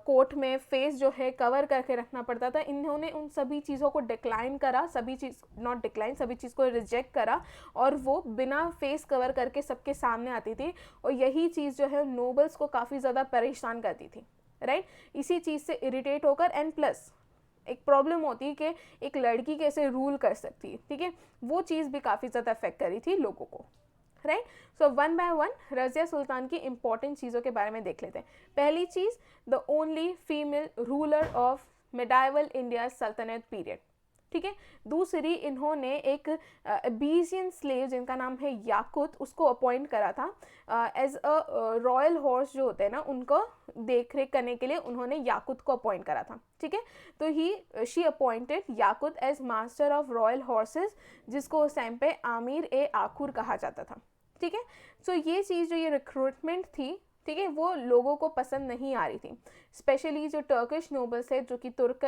कोर्ट में फेस जो है कवर करके रखना पड़ता था। इन्होंने उन सभी चीज़ों को डिक्लाइन करा, सभी चीज़ को रिजेक्ट करा और वो बिना फेस कवर करके सबके सामने आती थी और यही चीज़ जो है नोबल्स को काफ़ी ज़्यादा परेशान करती थी, राइट। इसी चीज़ से इरिटेट होकर एंड प्लस एक प्रॉब्लम होती है कि एक लड़की कैसे रूल कर सकती है, ठीक है, वो चीज़ भी काफ़ी ज़्यादा अफेक्ट करी थी लोगों को, right. So one by one Razia Sultan की इंपॉर्टेंट चीज़ों के बारे में देख लेते हैं। पहली चीज़, the only female ruler of medieval India सल्तनत पीरियड, ठीक है। दूसरी, इन्होंने एक अबीसियन स्लेव जिनका नाम है याकुत, उसको अपॉइंट करा था एज अ रॉयल हॉर्स जो होते हैं ना, उनको देख रेख करने के लिए उन्होंने याकुत को अपॉइंट करा था, ठीक है। तो she appointed Yaqut as master of royal horses, जिसको उस टाइम पे आमिर ए आखुर कहा जाता था, ठीक है। सो ये चीज़ जो ये रिक्रूटमेंट थी ठीक है, वो लोगों को पसंद नहीं आ रही थी। स्पेशली जो टर्किश नोबल्स थे, जो कि तुर्क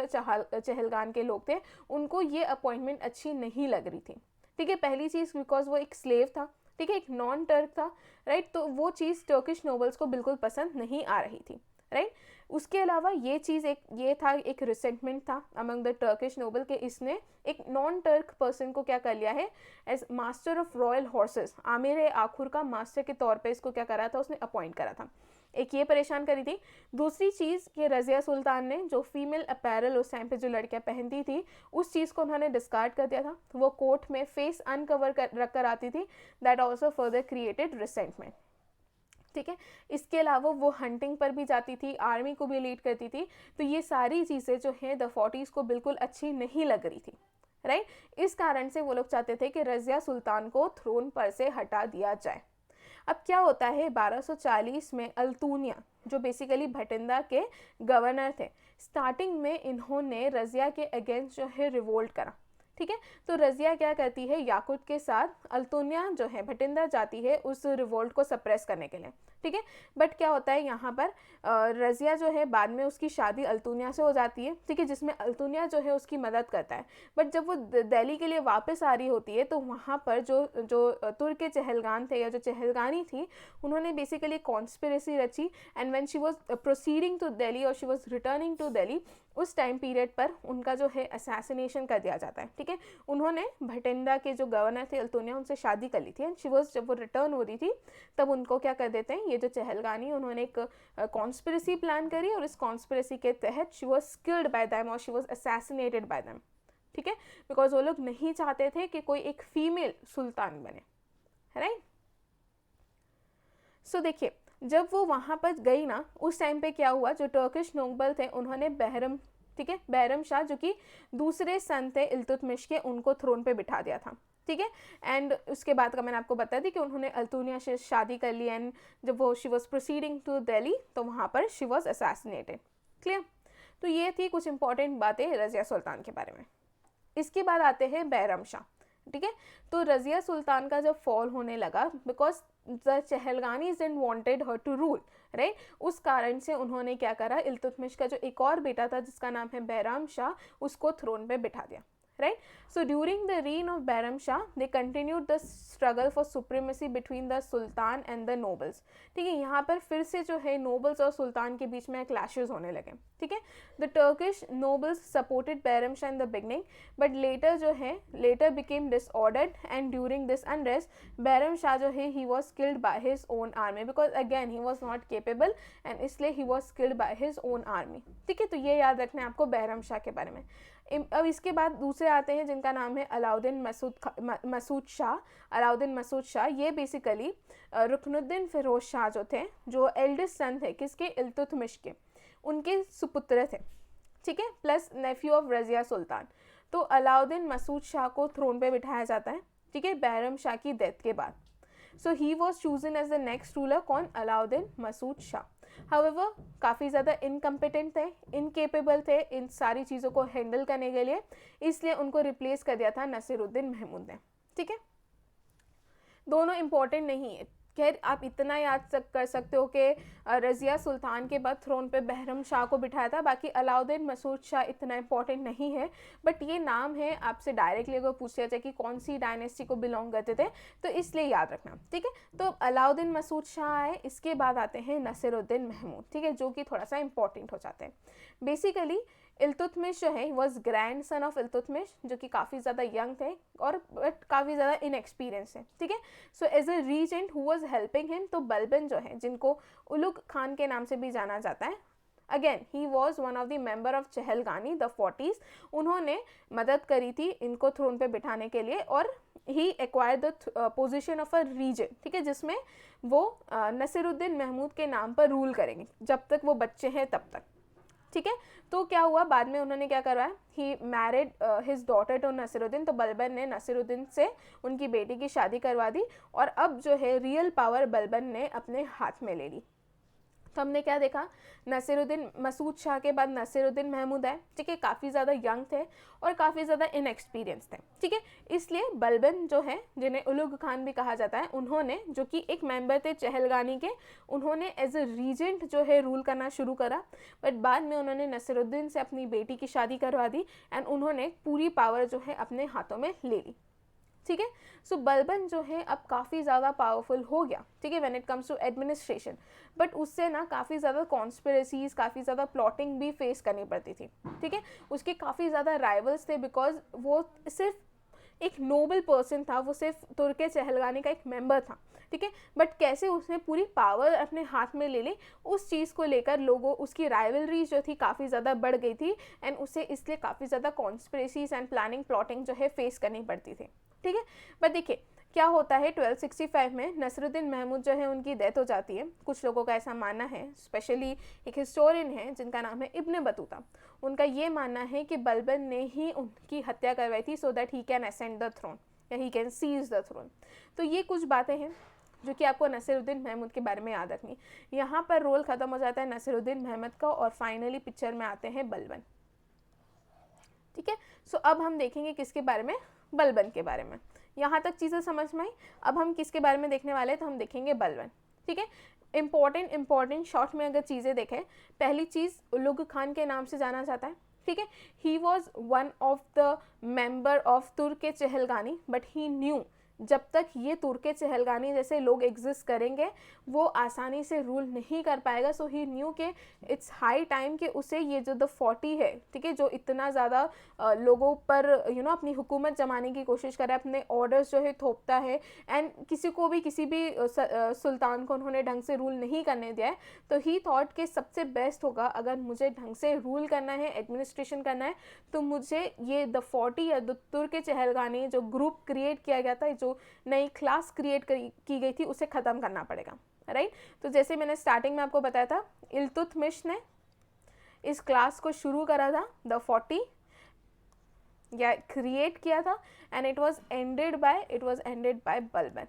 चहलगान के लोग थे, उनको ये अपॉइंटमेंट अच्छी नहीं लग रही थी। ठीक है, पहली चीज़ बिकॉज वो एक स्लेव था, ठीक है, एक नॉन टर्क था, राइट, तो वो चीज़ टर्किश नोबल्स को बिल्कुल पसंद नहीं आ रही थी, राइट। उसके अलावा ये चीज़ ये था, एक रिसेंटमेंट था अमंग द टर्किश नोबल के इसने एक नॉन टर्क पर्सन को क्या कर लिया है, as master of royal horses, आमिर आखुर का मास्टर के तौर पे इसको क्या करा था, उसने अपॉइंट करा था। एक ये परेशान करी थी। दूसरी चीज़ कि रज़िया सुल्तान ने जो फीमेल अपैरल उस टाइम पे जो लड़कियां पहनती थी, उस चीज़ को उन्होंने डिस्कार्ड कर दिया था। तो वो कोर्ट में फेस अनकवर रख कर आती थी। That also further created resentment. ठीक है, इसके अलावा वो हंटिंग पर भी जाती थी, आर्मी को भी लीड करती थी। तो ये सारी चीज़ें जो हैं द 40s को बिल्कुल अच्छी नहीं लग रही थी, राइट। इस कारण से वो लोग चाहते थे कि रज़िया सुल्तान को थ्रोन पर से हटा दिया जाए। अब क्या होता है, 1240 में अल्तूनिया, जो बेसिकली भटिंडा के गवर्नर थे, स्टार्टिंग में इन्होंने रज़िया के अगेंस्ट जो है रिवोल्ट करा। ठीक है, तो रज़िया क्या करती है, याकुत के साथ अल्तूनिया जो है भटिंडा जाती है उस रिवोल्ट को सप्रेस करने के लिए। ठीक है, बट क्या होता है यहाँ पर, रज़िया जो है बाद में उसकी शादी अल्तूनिया से हो जाती है, ठीक है, जिसमें अल्तूनिया जो है उसकी मदद करता है। बट जब वो दिल्ली के लिए वापस आ रही होती है, तो वहाँ पर जो तुर्क के चहलगान थे या जो चहलगानी थी, उन्होंने बेसिकली कॉन्स्पिरेसी रची। And when she was proceeding to Delhi और she was returning to Delhi, उस टाइम पीरियड पर उनका जो है असैसिनेशन कर दिया जाता है। ठीक है, उन्होंने भटिंडा के जो गवर्नर थे अल्तूनिया, उनसे शादी कर ली थी। एंड शी वाज, जब वो रिटर्न हो रही थी तब उनको क्या कर देते हैं, ये जो चहलगानी, उन्होंने एक कॉन्स्पिरेसी प्लान करी और इस कॉन्स्पिरेसी के तहत she was killed by them और she was assassinated by them. ठीक है, बिकॉज वो लोग नहीं चाहते थे कि कोई एक फीमेल सुल्तान बने, राइट। सो देखिए, जब वो वहाँ पर गई ना, उस टाइम पे क्या हुआ, जो टर्किश नोबल थे उन्होंने बहरम, ठीक है, बहरम शाह जो कि दूसरे सन थे इल्तुतमिश के, उनको थ्रोन पे बिठा दिया था। ठीक है, एंड उसके बाद का मैंने आपको बता दी कि उन्होंने अल्तूनिया से शादी कर ली। एंड जब वो she was proceeding to Delhi, तो वहाँ पर शी वॉज असैसिनेटेड। क्लियर, तो ये थी कुछ इंपॉर्टेंट बातें रज़िया सुल्तान के बारे में। इसके बाद आते हैं बहरम शाह। ठीक है, तो रज़िया सुल्तान का जब फॉल होने लगा, बिकॉज द चहलगानीज didn't wanted her to rule, right, उस कारण से उन्होंने क्या करा, इल्तुतमिश का जो एक और बेटा था जिसका नाम है बहराम शाह, उसको थ्रोन पे बिठा दिया, right? So during the reign of Bahram Shah, they continued the struggle for supremacy between the Sultan and the nobles. ठीक है, यहाँ पर फिर से जो है nobles और सुल्तान के बीच में clashes होने लगे। ठीक है, the Turkish nobles supported Bahram Shah in the beginning, but later जो है later became disordered, and during this unrest, Bahram Shah जो है he was killed by his own army because again he was not capable, and इसलिए he was killed by his own army. ठीक है, तो ये याद रखना है आपको बहरम शाह के बारे में। अब इसके बाद दूसरे आते हैं जिनका नाम है अलाउद्दीन मसूद शाह। अलाउद्दीन मसूद शाह ये बेसिकली रुकनुद्दीन फिरोज शाह जो थे, जो एल्डेस्ट सन थे किसके, इल्तुतमिश के, उनके सुपुत्र थे। ठीक है, प्लस नेफ्यू ऑफ रज़िया सुल्तान। तो अलाउद्दीन मसूद शाह को थ्रोन पे बिठाया जाता है, ठीक है, बहरम शाह की डेथ के बाद। So he was chosen as the next ruler, कौन, अलाउद्दीन मसूद शाह। हाउएवर काफ़ी ज़्यादा इनकम्पिटेंट थे, इनकेपेबल थे इन सारी चीज़ों को हैंडल करने के लिए, इसलिए उनको रिप्लेस कर दिया था नसीरुद्दीन महमूद ने। ठीक है, दोनों इंपॉर्टेंट नहीं है। खैर, आप इतना याद कर सकते हो कि रज़िया सुल्तान के बाद थ्रोन पे बहरम शाह को बिठाया था, बाकी अलाउद्दीन मसूद शाह इतना इंपॉर्टेंट नहीं है। बट ये नाम है, आपसे डायरेक्टली अगर पूछ लिया जाए कि कौन सी डायनेस्टी को बिलोंग करते थे, तो इसलिए याद रखना। ठीक है, तो अलाउद्दीन मसूद शाह आए, इसके बाद आते हैं नसीरुद्दीन महमूद, ठीक है, जो कि थोड़ा सा इंपॉर्टेंट हो जाते हैं। बेसिकली इल्तुतमिश जो है was grandson of Iltutmish, जो कि काफ़ी ज़्यादा यंग थे और बट काफ़ी ज़्यादा इनएक्सपीरियंस है। ठीक है, so as a regent who was helping him, तो बलबन जो है, जिनको उलुग खान के नाम से भी जाना जाता है, again he was one of the member of Chahalgani the 40s, उन्होंने मदद करी थी इनको थ्रोन पे बिठाने के लिए, और he acquired the position of a region, ठीक है, जिसमें वो नसीरुद्दीन महमूद के नाम पर रूल करेंगे जब तक वो बच्चे हैं तब तक। ठीक है, तो क्या हुआ, बाद में उन्होंने क्या करवाया, he married his daughter to Nasiruddin, तो बलबन ने नसीरुद्दीन से उनकी बेटी की शादी करवा दी, और अब जो है रियल पावर बलबन ने अपने हाथ में ले ली। तो हमने क्या देखा, नसीरुद्दीन मसूद शाह के बाद नसीरुद्दीन महमूद आए, ठीक है, काफ़ी ज़्यादा यंग थे और काफ़ी ज़्यादा इनएक्सपीरियंस थे, ठीक है। इसलिए बलबन जो है, जिन्हें उलुग खान भी कहा जाता है, उन्होंने, जो कि एक मेंबर थे चहलगानी के, उन्होंने एज अ रीजेंट जो है रूल करना शुरू करा। बट बाद में उन्होंने नसीरुद्दीन से अपनी बेटी की शादी करवा दी एंड उन्होंने पूरी पावर जो है अपने हाथों में ले ली, ठीक है। सो बलबन जो है अब काफ़ी ज़्यादा पावरफुल हो गया, ठीक है, when it comes to administration. But उससे ना काफ़ी ज़्यादा कॉन्स्पिरेसीज, काफ़ी ज़्यादा प्लॉटिंग भी फेस करनी पड़ती थी, ठीक है। उसके काफ़ी ज़्यादा राइवल्स थे बिकॉज वो सिर्फ एक नोबल पर्सन था, वो सिर्फ तुर्के चहलगानी का एक मेंबर था, ठीक है। बट कैसे उसने पूरी पावर अपने हाथ में ले ली, उस चीज़ को लेकर लोगों, उसकी राइवलरी जो थी काफ़ी ज़्यादा बढ़ गई थी एंड उसे इसलिए काफ़ी ज़्यादा कॉन्स्पिरेसीज एंड प्लानिंग प्लॉटिंग जो है फेस करनी पड़ती थी, ठीक है। बट देखिए क्या होता है, 1265 में नसरुद्दीन महमूद जो है उनकी डेथ हो जाती है। कुछ लोगों का ऐसा मानना है, स्पेशली एक हिस्टोरियन है जिनका नाम है इब्न बतूता, उनका ये मानना है कि बलबन ने ही उनकी हत्या करवाई थी so that he can ascend the throne या he can seize the throne. तो ये कुछ बातें हैं जो कि आपको नसीरुद्दीन महमूद के बारे में याद रखनी। यहाँ पर रोल ख़त्म हो जाता है नसीरुद्दीन महमूद का और फाइनली पिक्चर में आते हैं बलबन, ठीक है। सो अब हम देखेंगे किसके बारे में, बलबन के बारे में। यहाँ तक चीज़ें समझ में आई। अब हम किसके बारे में देखने वाले हैं, तो हम देखेंगे बलबन, ठीक है। इंपॉर्टेंट शॉर्ट में अगर चीज़ें देखें, पहली चीज़ उलुग खान के नाम से जाना जाता है, ठीक है। He was one of the member of Turkan Chahalgani, but he knew जब तक ये तुर्के चहलगानी जैसे लोग एग्जिस्ट करेंगे वो आसानी से रूल नहीं कर पाएगा। सो ही न्यू के इट्स हाई टाइम कि उसे ये जो द 40 है, ठीक है, जो इतना ज़्यादा लोगों पर अपनी हुकूमत जमाने की कोशिश कर रहा है, अपने ऑर्डर्स जो है थोपता है एंड किसी को भी, किसी भी सुल्तान को उन्होंने ढंग से रूल नहीं करने दिया है। तो ही थॉट कि सबसे बेस्ट होगा अगर मुझे ढंग से रूल करना है, एडमिनिस्ट्रेशन करना है, तो मुझे ये द 40 या द तुर्के चहलगानी जो ग्रुप क्रिएट किया गया था, जो नई क्लास क्रिएट की गई थी, उसे ख़त्म करना पड़ेगा, राइट। तो जैसे मैंने स्टार्टिंग में आपको बताया था, इल्तुतमिश ने इस क्लास को शुरू करा था, द 40 या क्रिएट किया था and it was ended by Balban,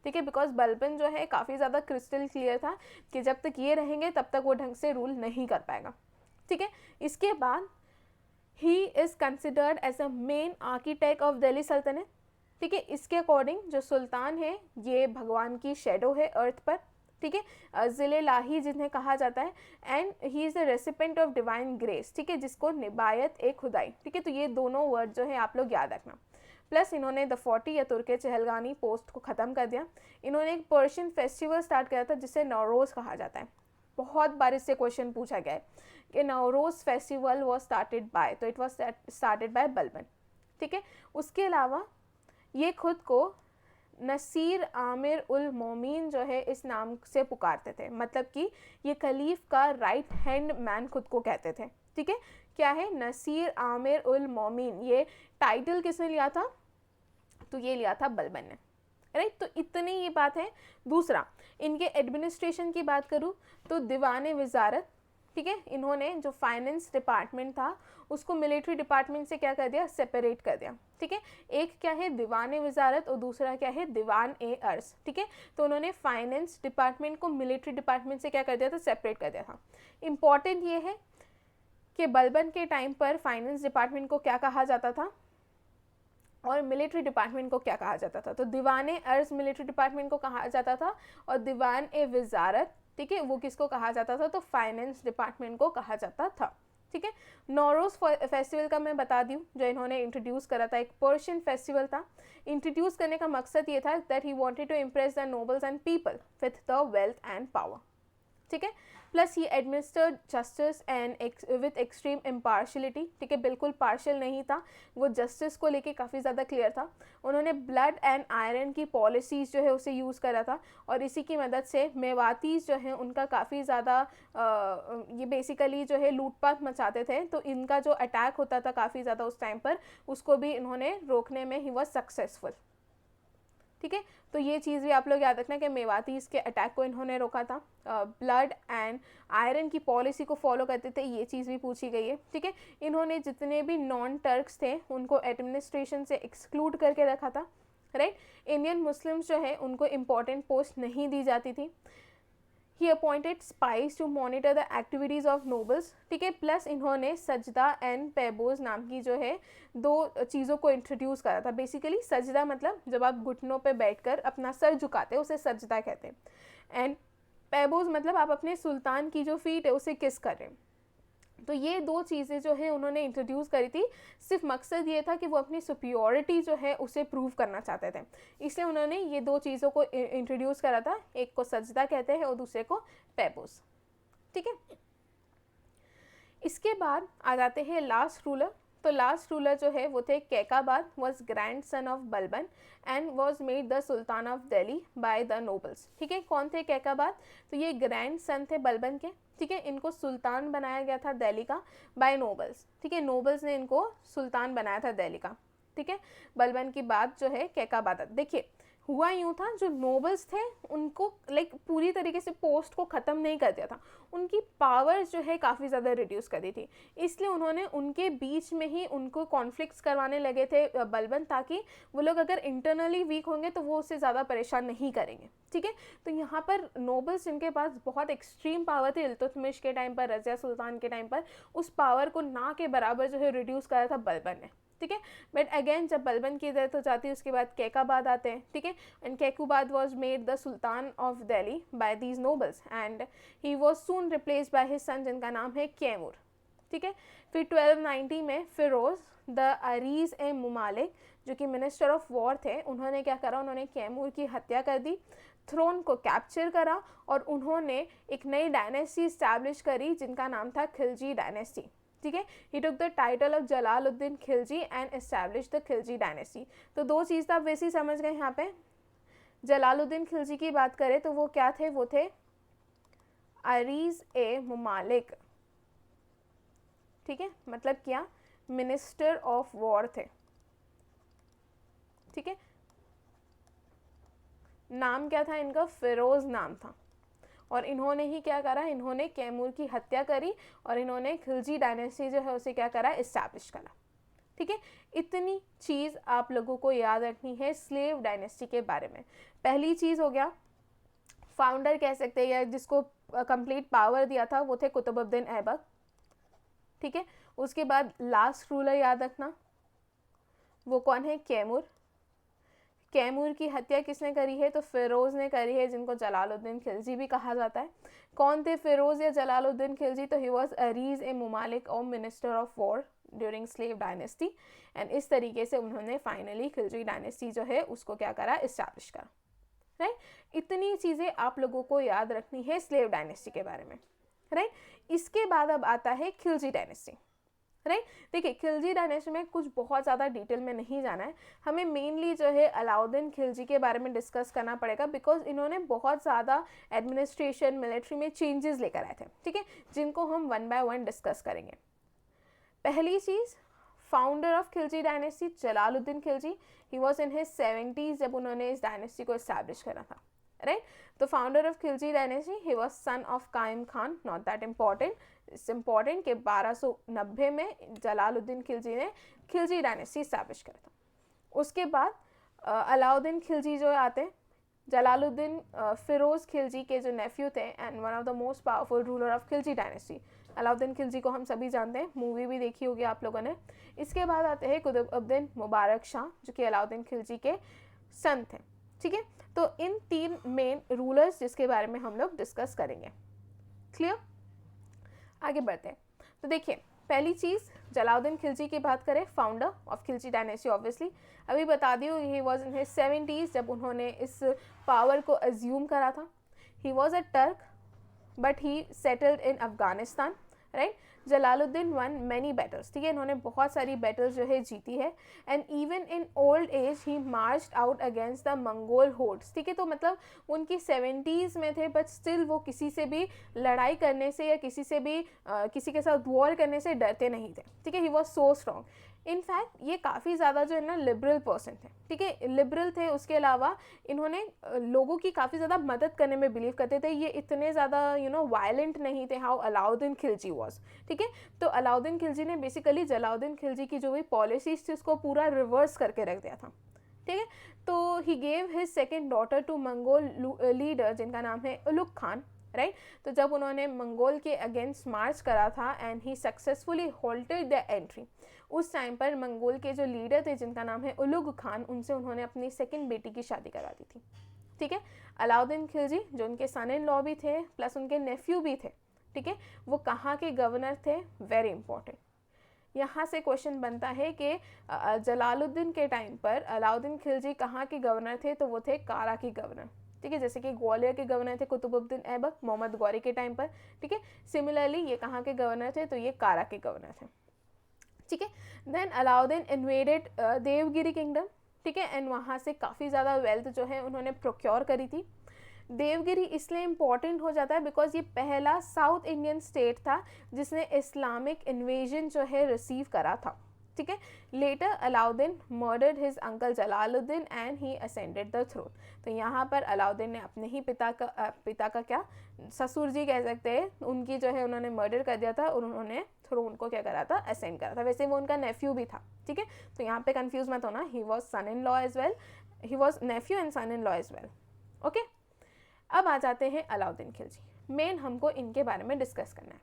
ठीक है। बिकॉज बलबन जो है काफ़ी ज़्यादा क्रिस्टल क्लियर था कि जब तक ये रहेंगे तब तक वो ढंग से रूल नहीं कर पाएगा, ठीक है। इसके बाद he is considered as a main architect of Delhi सल्तनत, ठीक है। इसके अकॉर्डिंग जो सुल्तान है ये भगवान की शेडो है अर्थ पर, ठीक है, ज़िले लाही जिन्हें कहा जाता है, and he is the recipient of divine grace, ठीक है, जिसको निबायत ए खुदाई, ठीक है। तो ये दोनों वर्ड जो है आप लोग याद रखना। प्लस इन्होंने द 40 या तुर्के चहलगानी पोस्ट को ख़त्म कर दिया। इन्होंने एक पर्शियन फेस्टिवल स्टार्ट किया था जिसे नौरोज़ कहा जाता है। बहुत बार इससे क्वेश्चन पूछा गया है कि Nauroz festival was started by, तो it was started by Balban, ठीक है। उसके अलावा ये खुद को नसीर आमिर उल मोमीन जो है इस नाम से पुकारते थे, मतलब कि ये खलीफ का राइट हैंड मैन खुद को कहते थे, ठीक है। क्या है, नसीर आमिर उल मोमीन। ये टाइटल किसने लिया था, तो ये लिया था बलबन ने, राइट। तो इतनी ये बात है। दूसरा, इनके एडमिनिस्ट्रेशन की बात करूँ तो दीवान वजारत, ठीक है, इन्होंने जो फाइनेंस डिपार्टमेंट था उसको मिलिट्री डिपार्टमेंट से क्या कर दिया, सेपरेट कर दिया, ठीक है। एक क्या है दीवान वजारत और दूसरा क्या है दीवान ए अर्ज, ठीक है। तो उन्होंने फाइनेंस डिपार्टमेंट को मिलिट्री डिपार्टमेंट से क्या कर दिया था, सेपरेट कर दिया था। इम्पॉर्टेंट ये है कि बलबन के टाइम पर फाइनेंस डिपार्टमेंट को क्या कहा जाता था और मिलिट्री डिपार्टमेंट को क्या कहा जाता था। तो दीवान ए अर्ज मिलिट्री डिपार्टमेंट को कहा जाता था और दीवान ए वजारत, ठीक है, वो किसको कहा जाता था, तो फाइनेंस डिपार्टमेंट को कहा जाता था, ठीक है। नौरोज़ फेस्टिवल का मैं बता दूं, जो इन्होंने इंट्रोड्यूस करा था, एक पर्शियन फेस्टिवल था। इंट्रोड्यूस करने का मकसद ये था that he wanted to impress the nobles and people with the wealth and power, ठीक है। Plus he administered justice and with extreme impartiality, ठीक है, बिल्कुल पार्शल नहीं था, वो जस्टिस को लेके काफ़ी ज़्यादा क्लियर था। उन्होंने ब्लड एंड आयरन की पॉलिसीज़ जो है उसे यूज़ करा था और इसी की मदद से मेवातीज़ जो हैं उनका काफ़ी ज़्यादा ये बेसिकली जो है लूटपाट मचाते थे। तो इनका जो अटैक होता था काफ़ी ज़्यादा उस टाइम पर, उसको भी इन्होंने रोकने में ही वॉज सक्सेसफुल, ठीक है। तो ये चीज़ भी आप लोग याद रखना कि मेवातीज़ के अटैक को इन्होंने रोका था। ब्लड एंड आयरन की पॉलिसी को फॉलो करते थे, ये चीज़ भी पूछी गई है, ठीक है। इन्होंने जितने भी नॉन टर्क्स थे उनको एडमिनिस्ट्रेशन से एक्सक्लूड करके रखा था, राइट। इंडियन मुस्लिम्स जो है उनको इम्पोर्टेंट पोस्ट नहीं दी जाती थी। He appointed spies to monitor the activities of nobles, ठीक है। प्लस इन्होंने सजदा एंड पेबोज नाम की जो है दो चीज़ों को इंट्रोड्यूस करा था। बेसिकली सजदा मतलब जब आप घुटनों पे बैठकर अपना सर झुकाते हैं उसे सजदा कहते हैं, एंड पेबोज मतलब आप अपने सुल्तान की जो फीट है उसे किस कर रहे हैं। तो ये दो चीज़ें जो है उन्होंने इंट्रोड्यूस करी थी, सिर्फ मकसद ये था कि वो अपनी सुपीरियॉरिटी जो है उसे प्रूव करना चाहते थे, इसलिए उन्होंने ये दो चीज़ों को इंट्रोड्यूस करा था। एक को सजदा कहते हैं और दूसरे को पेबोस, ठीक है। इसके बाद आ जाते हैं लास्ट रूलर। तो लास्ट रूलर जो है वो थे Kaiqubad, was grandson of Balban and was made the sultan of Delhi by the nobles, ठीक है। कौन थे कैकाबाद? तो ये ग्रैंड सन थे बलबन के, ठीक है। इनको सुल्तान बनाया गया था दिल्ली का बाय नोबल्स, ठीक है। नोबल्स ने इनको सुल्तान बनाया था दिल्ली का, ठीक है। बलबन की बात जो है कैकाबाद। देखिए हुआ यूँ था, जो नोबल्स थे उनको लाइक पूरी तरीके से पोस्ट को ख़त्म नहीं कर दिया था, उनकी पावर्स जो है काफ़ी ज़्यादा रिड्यूस कर दी थी, इसलिए उन्होंने उनके बीच में ही उनको कॉन्फ्लिक्ट्स करवाने लगे थे बलबन, ताकि वो लोग अगर इंटरनली वीक होंगे तो वो उससे ज़्यादा परेशान नहीं करेंगे, ठीक है। तो यहाँ पर नोबल्स जिनके पास बहुत एक्सट्रीम पावर थी इल्तुतमिश के टाइम पर, रज़िया सुल्तान के टाइम पर, उस पावर को ना के बराबर जो है रिड्यूस करा था बलबन ने, ठीक है। बट अगेन जब बलबन की डेथ हो जाती है उसके बाद कैकाबाद आते हैं, ठीक है। And Kaiqubad was made the sultan of Delhi by these nobles and he was soon replaced by his son जिनका नाम है कैमूर, ठीक है। फिर 1290 में फिरोज द अरीज ए मुमालिक जो कि मिनिस्टर ऑफ वॉर थे, उन्होंने क्या करा, उन्होंने कैमूर की हत्या कर दी, थ्रोन को कैप्चर करा और उन्होंने एक नई डायनेस्टी इस्टेब्लिश करी जिनका नाम था खिलजी डायनेस्टी, ठीक है। He took the title of Jalaluddin Khilji and establish the Khilji dynasty. तो दो चीज़ तो आप वैसे ही समझ गए यहाँ पे। जलालुद्दीन खिलजी की बात करें तो वो क्या थे, वो थे अरीज ए मुमालिक, ठीक है। मतलब क्या, मिनिस्टर ऑफ वॉर थे, ठीक है। नाम क्या था इनका? फिरोज नाम था। और इन्होंने ही क्या करा, इन्होंने कैमूर की हत्या करी और इन्होंने खिलजी डायनेस्टी जो है उसे क्या करा, इस्टेब्लिश करा, ठीक है। इतनी चीज़ आप लोगों को याद रखनी है स्लेव डायनेस्टी के बारे में। पहली चीज़ हो गया, फाउंडर कह सकते हैं या जिसको कंप्लीट पावर दिया था वो थे कुतुबुद्दीन ऐबक, ठीक है। उसके बाद लास्ट रूलर याद रखना, वो कौन है? कैमूर। कैमूर की हत्या किसने करी है? तो फिरोज ने करी है, जिनको जलालुद्दीन खिलजी भी कहा जाता है। कौन थे फिरोज या जलालुद्दीन खिलजी? तो ही वॉज अरीज ए मुमालिक और minister of war during slave dynasty and इस तरीके से उन्होंने फाइनली खिलजी डायनेस्टी जो है उसको क्या करा, इस्टेब्लिश करा, राइट। इतनी चीज़ें आप लोगों को याद रखनी है स्लेव डायनेस्टी के बारे में, राइट। इसके बाद अब आता है खिलजी डायनेस्टी, राइट। देखिए खिलजी डायनेस्टी में कुछ बहुत ज़्यादा डिटेल में नहीं जाना है, हमें मेनली जो है अलाउद्दीन खिलजी के बारे में डिस्कस करना पड़ेगा, बिकॉज इन्होंने बहुत ज़्यादा एडमिनिस्ट्रेशन मिलिट्री में चेंजेस लेकर आए थे, ठीक है, जिनको हम वन बाय वन डिस्कस करेंगे। पहली चीज़, founder of Khilji dynasty Jalaluddin Khilji, he was in his 70s जब उन्होंने इस डायनेस्टी को इस्टेब्लिश करा था, राइट। तो founder of Khilji dynasty, he was son of Qaim Khan, not that important, it's important कि 1290 में जलालुद्दीन खिलजी ने खिलजी डायनेस्टी इस्टेब्लिश करा था। उसके बाद अलाउद्दीन खिलजी जो आते हैं, जलालुद्दीन फिरोज खिलजी के जो नेफ्यू थे and one of the most powerful ruler of Khilji dynasty. Alauddin Khilji को हम सभी जानते हैं, मूवी भी देखी होगी आप लोगों ने। इसके बाद आते हैं कुतुबुद्दीन मुबारक शाह जो कि अलाउद्दीन खिलजी के सन थे, ठीक है। तो इन तीन मेन रूलर्स जिसके बारे में हम लोग डिस्कस करेंगे, क्लियर। आगे बढ़ते हैं। तो देखिए पहली चीज़, जलालुद्दीन खिलजी की बात करें, founder of Khilji dynasty, obviously अभी बता दी ही वॉज इन हिज 70s जब उन्होंने इस पावर को अज्यूम करा था। He was a Turk but he settled in Afghanistan, right. Jalaluddin won many battles, ठीक है, इन्होंने बहुत सारी बैटल्स जो है जीती है and even in old age he marched out against the Mongol hordes, ठीक है। तो मतलब उनकी 70s में थे बट स्टिल वो किसी से भी लड़ाई करने से या किसी से भी किसी के साथ वॉर करने से डरते नहीं थे, ठीक है। He was so strong. In fact ये काफ़ी ज़्यादा जो है ना लिबरल पर्सन थे, ठीक है, लिबरल थे। उसके अलावा इन्होंने लोगों की काफ़ी ज़्यादा मदद करने में बिलीव करते थे। ये इतने ज़्यादा वायलेंट नहीं थे हाउ अलाउद्दीन खिलजी वॉज, ठीक है। तो अलाउद्दीन खिलजी ने बेसिकली जलालुद्दीन खिलजी की जो भी पॉलिसीज थी उसको पूरा रिवर्स करके रख दिया था, ठीक है। तो he gave his second daughter to Mongol leader जिनका नाम है उलुग खान, राइट। तो जब उन्होंने मंगोल के अगेंस्ट मार्च करा था and he successfully halted the entry, उस टाइम पर मंगोल के जो लीडर थे जिनका नाम है उलुग खान, उनसे उन्होंने अपनी सेकंड बेटी की शादी करा दी थी, ठीक है। अलाउद्दीन खिलजी जो उनके सन इन लॉ भी थे प्लस उनके नेफ्यू भी थे, ठीक है, वो कहाँ के गवर्नर थे, वेरी इंपॉर्टेंट। यहाँ से क्वेश्चन बनता है कि जलालुद्दीन के टाइम पर अलाउद्दीन खिलजी कहाँ के गवर्नर थे, तो वो थे कारा के गवर्नर, ठीक है। जैसे कि ग्वालियर के गवर्नर थे कुतुबुद्दीन ऐबक मोहम्मद गौरी के टाइम पर, ठीक है। सिमिलरली ये कहाँ के गवर्नर थे, तो ये कारा के गवर्नर थे, ठीक है। Then Alauddin invaded Devagiri kingdom, ठीक है, एंड वहाँ से काफ़ी ज़्यादा वेल्थ जो है उन्होंने प्रोक्योर करी थी। देवगिरी इसलिए इम्पॉर्टेंट हो जाता है बिकॉज ये पहला साउथ इंडियन स्टेट था जिसने इस्लामिक इन्वेजन जो है रिसीव करा था, ठीक है। Later Alauddin murdered his uncle Jalaluddin and he ascended the throne. तो यहाँ पर अलाउद्दीन ने अपने ही पिता का क्या, ससुर जी कह सकते हैं, उनकी जो है उन्होंने मर्डर कर दिया था और उन्होंने थ्रोन को क्या करा था, असेंड करा था। वैसे वो उनका नेफ्यू भी था, ठीक है। तो यहाँ पे कंफ्यूज मत होना, he was son in law as well, he was nephew and son in law as well, okay. अब आ जाते हैं अलाउद्दीन खिलजी, मेन हमको इनके बारे में डिस्कस करना है,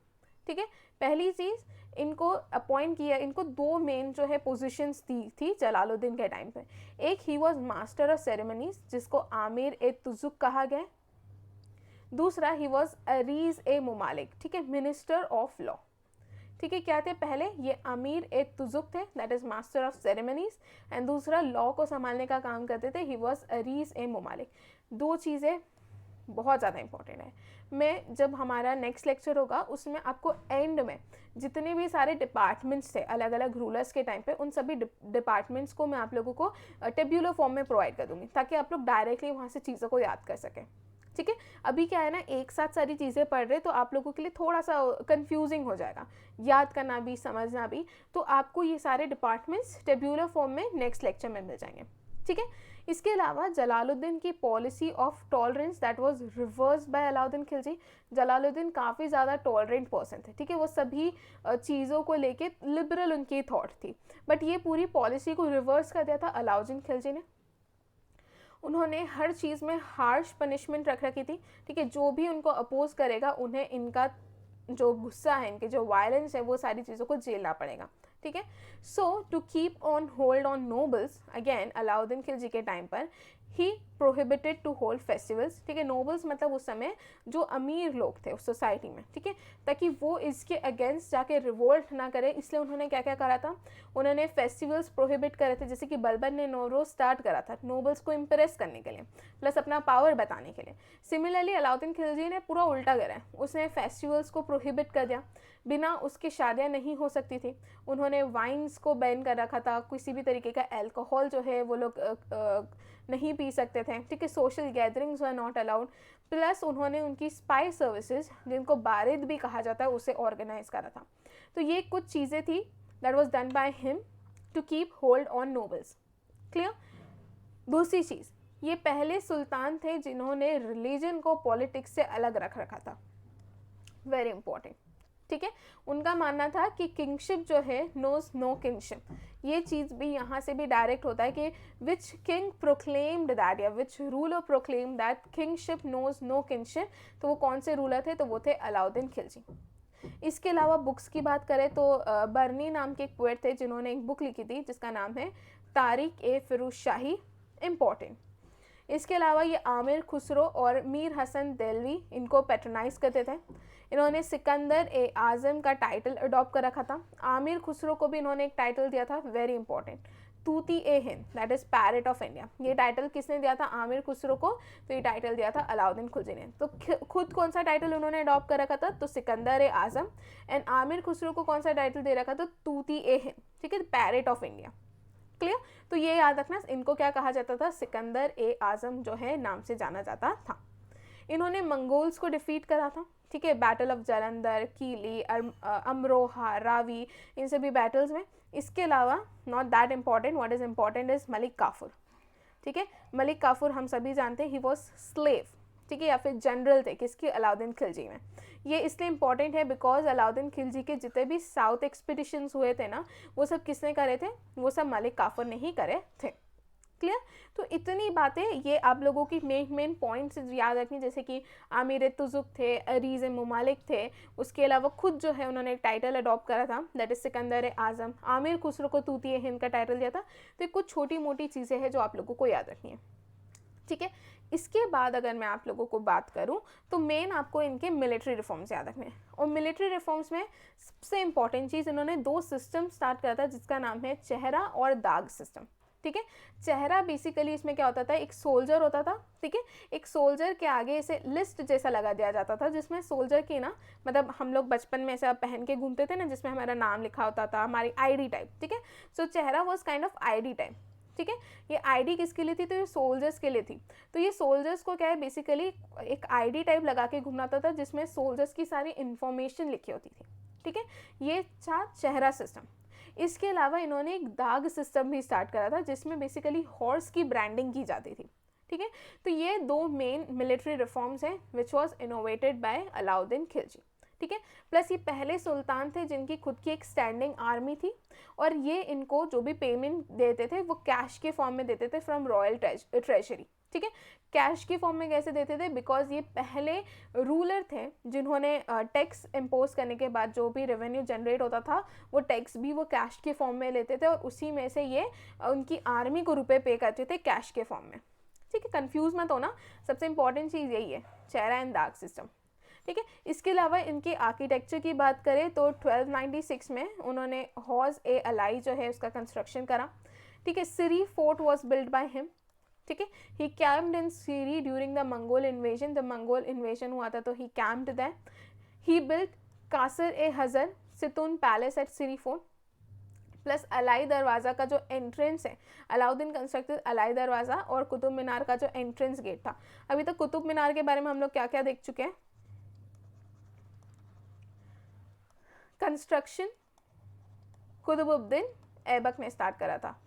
ठीक है। पहली चीज़, इनको अपॉइंट किया, इनको दो मेन जो है पोजीशंस दी थी जलालुद्दीन के टाइम पे। एक he was master of ceremonies जिसको आमिर ए तुजुक कहा गया, दूसरा ही वाज अरीज ए मुमालिक, ठीक है, मिनिस्टर ऑफ लॉ, ठीक है। क्या थे पहले, ये अमीर ए तुजुक थे, that is master of ceremonies, and दूसरा लॉ को संभालने का काम करते थे, ही वाज अरीज ए मुमालिक। दो चीज़ें बहुत ज़्यादा इंपॉर्टेंट है। मैं जब हमारा नेक्स्ट लेक्चर होगा उसमें आपको एंड में जितने भी सारे डिपार्टमेंट्स थे अलग अलग रूलर्स के टाइम पे, उन सभी डिपार्टमेंट्स को मैं आप लोगों को टेब्यूलर फॉर्म में प्रोवाइड कर दूंगी ताकि आप लोग डायरेक्टली वहाँ से चीज़ों को याद कर सकें, ठीक है। अभी क्या है ना, एक साथ सारी चीज़ें पढ़ रहे तो आप लोगों के लिए थोड़ा सा कंफ्यूजिंग हो जाएगा, याद करना भी समझना भी। तो आपको ये सारे डिपार्टमेंट्स टेब्यूलर फॉर्म में नेक्स्ट लेक्चर में मिल जाएंगे, ठीक है। इसके अलावा जलालुद्दीन की policy of tolerance that was reversed bye Alauddin Khilji. Jalaluddin काफ़ी ज़्यादा टॉलरेंट पर्सन थे, ठीक है, वो सभी चीज़ों को लेके लिबरल उनकी थॉट थी, बट ये पूरी पॉलिसी को रिवर्स कर दिया था अलाउद्दीन खिलजी ने। उन्होंने हर चीज़ में हार्श पनिशमेंट रख रखी थी, ठीक है, जो भी उनको अपोज करेगा उन्हें इनका जो गुस्सा है, इनके जो वायलेंस है, वो सारी चीज़ों को झेलना पड़ेगा, ठीक है। So to keep on hold on nobles, again Alauddin Khilji के टाइम पर he prohibited to hold festivals, ठीक है। नोबल्स मतलब उस समय जो अमीर लोग थे उस सोसाइटी में, ठीक है, ताकि वो इसके अगेंस्ट जाके रिवोल्ट ना करे, इसलिए उन्होंने क्या क्या करा था, उन्होंने फेस्टिवल्स प्रोहिबिट करे थे। जैसे कि बलबन ने नौरोज स्टार्ट करा था नोबल्स को इम्प्रेस करने के लिए प्लस अपना पावर बताने के लिए। सिमिलरली अलाउद्दीन खिलजी ने पूरा उल्टा करा है, उसने फेस्टिवल्स को प्रोहिबिट कर दिया, बिना उसके शादियाँ नहीं हो सकती थी। उन्होंने वाइन्स को बैन कर रखा था, किसी भी तरीके का अल्कोहल जो है वो लोग नहीं पी सकते थे, ठीक है। Social gatherings were not allowed, plus उन्होंने उनकी स्पाई सर्विसेज जिनको बारिद भी कहा जाता है उसे ऑर्गेनाइज करा था। तो ये कुछ चीज़ें थी that was done by him to keep hold on nobles, clear. दूसरी चीज़, ये पहले सुल्तान थे जिन्होंने रिलीजन को पॉलिटिक्स से अलग रख रखा था, वेरी इंपॉर्टेंट, ठीक है। उनका मानना था कि किंगशिप जो है नोज नो किंगशिप। ये चीज़ भी यहाँ से भी डायरेक्ट होता है कि विच किंग प्रोक्लेम्ड दैट या which ruler proclaimed that kingship knows no kingship, तो वो कौन से रूलर थे, तो वो थे अलाउद्दीन खिलजी। इसके अलावा बुक्स की बात करें तो बर्नी नाम के एक पोएट थे जिन्होंने एक बुक लिखी थी जिसका नाम है तारिक ए फिरोज शाही, इम्पॉर्टेंट। इसके अलावा ये आमिर खुसरो और मीर हसन देलवी इनको पैट्रोनाइज करते थे। इन्होंने सिकंदर ए आज़म का टाइटल अडॉप्ट कर रखा था। आमिर खुसरो को भी इन्होंने एक टाइटल दिया था, very important, Tuti e Hind, that is parrot of India. ये टाइटल किसने दिया था, आमिर खुसरो को, तो ये टाइटल दिया था अलाउद्दीन खिलजी ने। तो खुद कौन सा टाइटल उन्होंने अडॉप्ट कर रखा था, तो सिकंदर ए आज़म, एंड आमिर खुसरो को कौन सा टाइटल दे रखा था, तूती ए हिंद, ठीक है, पैरेट ऑफ इंडिया, क्लियर। तो ये याद रखना, इनको क्या कहा जाता था, सिकंदर ए आज़म जो है नाम से जाना जाता था। इन्होंने मंगोल्स को डिफीट करा था, ठीक है, बैटल ऑफ जालंधर, कीली, अमरोहा, रावी, इन सभी बैटल्स में। इसके अलावा not that important, what is important is Malik Kafur, ठीक है। मलिक काफूर हम सभी जानते हैं ही वॉज स्लेव, ठीक है, या फिर जनरल थे किसकी, अलाउद्दीन खिलजी में। ये इसलिए इंपॉर्टेंट है बिकॉज अलाउद्दीन खिलजी के जितने भी साउथ एक्सपीडिशंस हुए थे ना, वो सब किसने करे थे, वो सब मलिक काफूर ने ही करे थे, क्लियर। तो इतनी बातें ये आप लोगों की मेन पॉइंट्स याद रखनी, जैसे कि आमिर तुजुक थे, अरीज ममालिक थे, उसके अलावा खुद जो है उन्होंने एक टाइटल अडॉप्ट करा था दैट इज सिकंदर आजम, आमिर खुसरो को तूती हिंद का टाइटल दिया था। तो कुछ छोटी मोटी चीज़ें हैं जो आप लोगों को याद रखनी है, ठीक है। इसके बाद अगर मैं आप लोगों को बात करूं तो मेन आपको इनके मिलिट्री रिफॉर्म्स याद रखने हैं, और मिलिट्री रिफॉर्म्स में सबसे इंपॉर्टेंट चीज़, इन्होंने 2 सिस्टम स्टार्ट करा था जिसका नाम है चेहरा और दाग सिस्टम, ठीक है। चेहरा बेसिकली इसमें क्या होता था, एक सोल्जर होता था, ठीक है। एक सोल्जर के आगे इसे लिस्ट जैसा लगा दिया जाता था, जिसमें सोल्जर की ना, मतलब हम लोग बचपन में ऐसा पहन के घूमते थे ना, जिसमें हमारा नाम लिखा होता था, हमारी आईडी टाइप, ठीक है। सो चेहरा was kind of ID type, ठीक है। ये आईडी किसके लिए थी, तो ये सोल्जर्स के लिए थी। तो ये सोल्जर्स को क्या है, बेसिकली एक आईडी टाइप लगा के घूमना होता था जिसमें सोल्जर्स की सारी इंफॉर्मेशन लिखी होती थी, ठीक है। ये था चेहरा सिस्टम। इसके अलावा इन्होंने एक दाग सिस्टम भी स्टार्ट करा था जिसमें बेसिकली हॉर्स की ब्रांडिंग की जाती थी, ठीक है। तो ये 2 मेन मिलिट्री रिफॉर्म्स हैं which was innovated by Alauddin Khilji, ठीक है। प्लस ये पहले सुल्तान थे जिनकी खुद की एक स्टैंडिंग आर्मी थी, और ये इनको जो भी पेमेंट देते थे वो कैश के फॉर्म में देते थे फ्रॉम रॉयल ट्रेजरी, ठीक है। कैश के फॉर्म में कैसे देते थे, बिकॉज ये पहले रूलर थे जिन्होंने टैक्स इम्पोज करने के बाद जो भी रेवेन्यू जनरेट होता था वो टैक्स भी वो कैश के फॉर्म में लेते थे, और उसी में से ये उनकी आर्मी को रुपए पे करते थे कैश के फॉर्म में, ठीक है। कंफ्यूज मत होना, सबसे इंपॉर्टेंट चीज़ यही है, चेहरा एंड दाग सिस्टम, ठीक है। इसके अलावा इनके आर्किटेक्चर की बात करें तो 1296 में उन्होंने हौज ए अलाई जो है उसका कंस्ट्रक्शन करा, ठीक है। Siri fort was build by him, ठीक है। He camped in Siri during the Mongol invasion, the Mongol invasion हुआ था तो ही कैम्प्ड देयर। ही बिल्ट कासर ए हजर सितुन पैलेस एट सिरी फोर्ट, प्लस अलाई दरवाज़ा का जो एंट्रेंस है, अलाउद्दीन कंस्ट्रक्टेड अलाई दरवाज़ा और कुतुब मीनार का जो एंट्रेंस गेट था। अभी तक कुतुब मीनार के बारे में हम लोग क्या क्या देख चुके हैं, कंस्ट्रक्शन कुतुबुद्दीन ऐबक ने स्टार्ट करा था,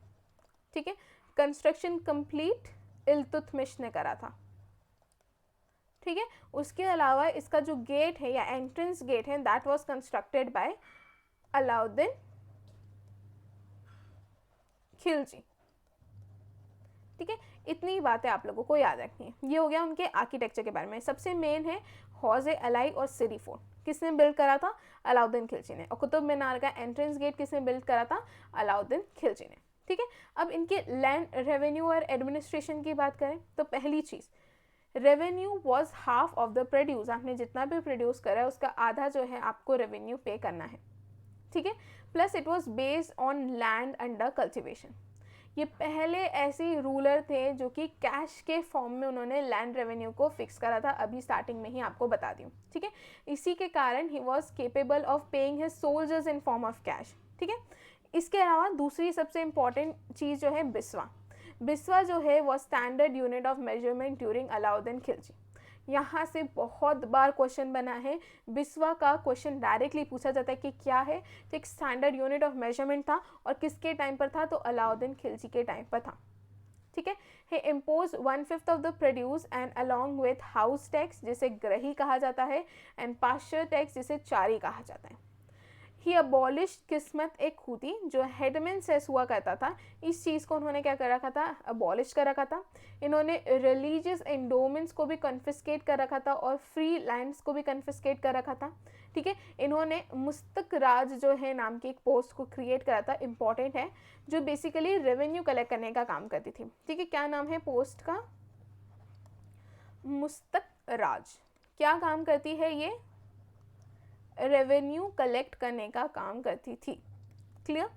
ठीक है। कंस्ट्रक्शन कंप्लीट इल्तुतमिश ने करा था, ठीक है। उसके अलावा इसका जो गेट है या एंट्रेंस गेट है that was constructed by Alauddin Khilji, ठीक है। इतनी बातें आप लोगों को याद रखनी है। ये हो गया उनके आर्किटेक्चर के बारे में। सबसे मेन है हौज ए अलाई और सिरी फोर्ट, किसने बिल्ड करा था, अलाउद्दीन खिलजी ने। और कुतुब मीनार का एंट्रेंस गेट किसने बिल्ड करा था, अलाउद्दीन खिलजी ने, ठीक है। अब इनके लैंड रेवेन्यू और एडमिनिस्ट्रेशन की बात करें तो पहली चीज़, revenue was half of the produce, आपने जितना भी प्रोड्यूस करा है उसका आधा जो है आपको रेवेन्यू पे करना है, ठीक है। Plus it was based on land under cultivation. ये पहले ऐसे रूलर थे जो कि कैश के फॉर्म में उन्होंने लैंड रेवेन्यू को फिक्स करा था, अभी स्टार्टिंग में ही आपको बता दूँ, ठीक है। इसी के कारण he was capable of paying his soldiers in form of cash, ठीक है। इसके अलावा दूसरी सबसे इंपॉर्टेंट चीज़ जो है बिस्वा, बिस्वा जो है वो standard unit of measurement during Alauddin Khilji. यहाँ से बहुत बार क्वेश्चन बना है, बिस्वा का क्वेश्चन डायरेक्टली पूछा जाता है कि क्या है, तो एक स्टैंडर्ड यूनिट ऑफ मेजरमेंट था और किसके टाइम पर था, तो अलाउद्दीन खिलजी के टाइम पर था, ठीक है। He impose 1/5 of the produce and along with house tax जिसे ग्रही कहा जाता है एंड पास्चर टैक्स जिसे चारी कहा जाता है। ही अबॉलिश किस्मत एक खूती जो हेडमैन सेस हुआ करता था, इस चीज़ को उन्होंने क्या कर रखा था, अबॉलिश कर रखा था। इन्होंने रिलीजियस एंडोमेंट्स को भी कन्फिस्केट कर रखा था और फ्री लैंड्स को भी कन्फिस्केट कर रखा था, ठीक है। इन्होंने मुस्तक राज जो है नाम की एक पोस्ट को क्रिएट करा था, इंपॉर्टेंट है, जो बेसिकली रेवेन्यू कलेक्ट करने का काम करती थी, ठीक है। क्या नाम है पोस्ट का, मुस्तक राज। क्या काम करती है ये, रेवेन्यू कलेक्ट करने का काम करती थी, क्लियर।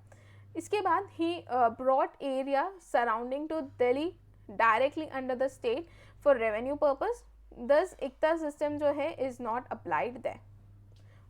इसके बाद he brought area surrounding to Delhi directly under the state for revenue purpose, thus iqta system जो है is not applied there,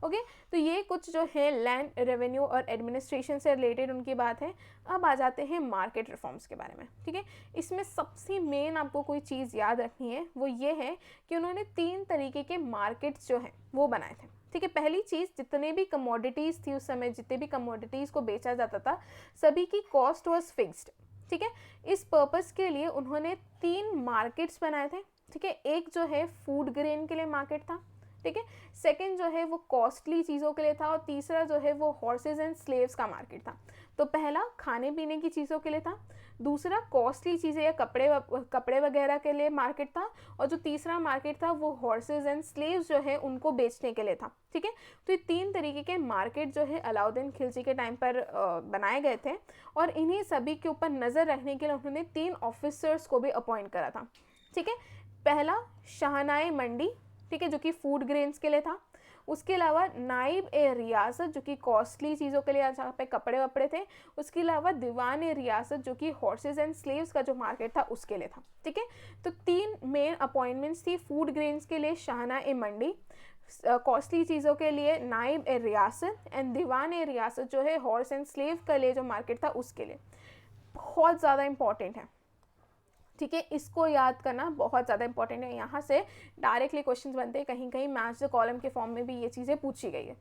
okay. तो ये कुछ जो है लैंड रेवेन्यू और एडमिनिस्ट्रेशन से रिलेटेड उनकी बात है। अब आ जाते हैं मार्केट रिफॉर्म्स के बारे में, ठीक है। इसमें सबसे मेन आपको कोई चीज़ याद रखनी है वो ये है कि उन्होंने 3 तरीके के मार्केट्स जो हैं वो बनाए थे, ठीक है। पहली चीज़, जितने भी कमोडिटीज़ थी उस समय, जितने भी कमोडिटीज़ को बेचा जाता था सभी की कॉस्ट वॉज फिक्स्ड, ठीक है। इस पर्पस के लिए उन्होंने 3 मार्केट्स बनाए थे, ठीक है। एक जो है फूड ग्रेन के लिए मार्केट था, ठीक है। सेकंड जो है वो कॉस्टली चीज़ों के लिए था, और तीसरा जो है वो हॉर्सेज एंड स्लेव्स का मार्केट था। तो पहला खाने पीने की चीज़ों के लिए था, दूसरा कॉस्टली चीज़ें या कपड़े वगैरह के लिए मार्केट था, और जो तीसरा मार्केट था वो हॉर्सेज एंड स्लेव्स जो है उनको बेचने के लिए था। ठीक है। तो ये 3 तरीके के मार्केट जो है अलाउद्दीन खिलजी के टाइम पर बनाए गए थे, और इन्हीं सभी के ऊपर नज़र रखने के लिए उन्होंने 3 ऑफिसर्स को भी अपॉइंट करा था। ठीक है। पहला शाहनाए मंडी, ठीक है, जो कि फूड ग्रेन्स के लिए था। उसके अलावा नाइब ए रियासत, जो कि कॉस्टली चीज़ों के लिए, जहाँ पे कपड़े वपड़े थे। उसके अलावा दीवान ए रियासत, जो कि हॉर्सेज एंड स्लेव्स का जो मार्केट था उसके लिए था। ठीक है। तो 3 मेन अपॉइंटमेंट्स थी, फूड ग्रेन्स के लिए शाहना ए मंडी, कॉस्टली चीज़ों के लिए नाइब ए रियासत, एंड दीवान ए रियासत जो है हॉर्स एंड स्लेव के लिए जो मार्केट था उसके लिए। बहुत ज़्यादा इंपॉर्टेंट है। ठीक है, इसको याद करना बहुत ज़्यादा इंपॉर्टेंट है। यहाँ से डायरेक्टली क्वेश्चंस बनते हैं, कहीं कहीं मैच द कॉलम के फॉर्म में भी ये चीज़ें पूछी गई है।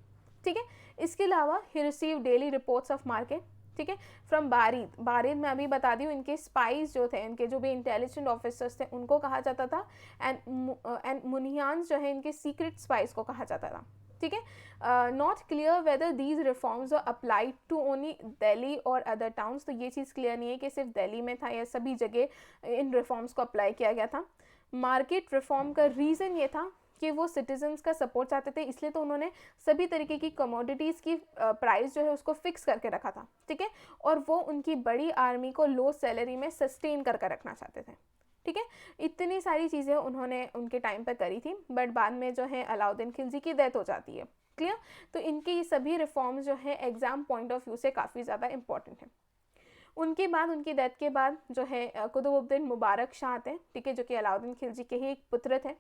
ठीक है। इसके अलावा he receive daily reports of market, ठीक है, फ्रॉम बारीद मैं अभी बता दी हूँ, इनके स्पाइस जो थे, इनके जो भी इंटेलिजेंट ऑफिसर्स थे उनको कहा जाता था, एंड मुनियान्स जो है इनके सीक्रेट स्पाइस को कहा जाता था। ठीक है। Not clear whether these reforms are applied to only Delhi और अदर टाउन्स। तो ये चीज़ क्लियर नहीं है कि सिर्फ दिल्ली में था या सभी जगह इन रिफॉर्म्स को अप्लाई किया गया था। मार्केट रिफॉर्म का रीज़न ये था कि वो सिटीजन्स का सपोर्ट चाहते थे, इसलिए तो उन्होंने सभी तरीके की कमोडिटीज़ की प्राइस जो है उसको फिक्स करके रखा था। ठीक है। और वो उनकी बड़ी आर्मी को लो सैलरी में सस्टेन करके रखना चाहते थे। ठीक है। इतनी सारी चीज़ें उन्होंने उनके टाइम पर करी थी, बट बाद में जो है अलाउद्दीन खिलजी की डेथ हो जाती है। क्लियर। तो इनके ये सभी रिफॉर्म्स जो है एग्जाम पॉइंट ऑफ व्यू से काफ़ी ज़्यादा इंपॉर्टेंट है। उनके बाद, उनकी डेथ के बाद जो है कुतुबुद्दीन मुबारक शाह थे, ठीक है, जो कि अलाउद्दीन खिलजी के ही एक पुत्र थे,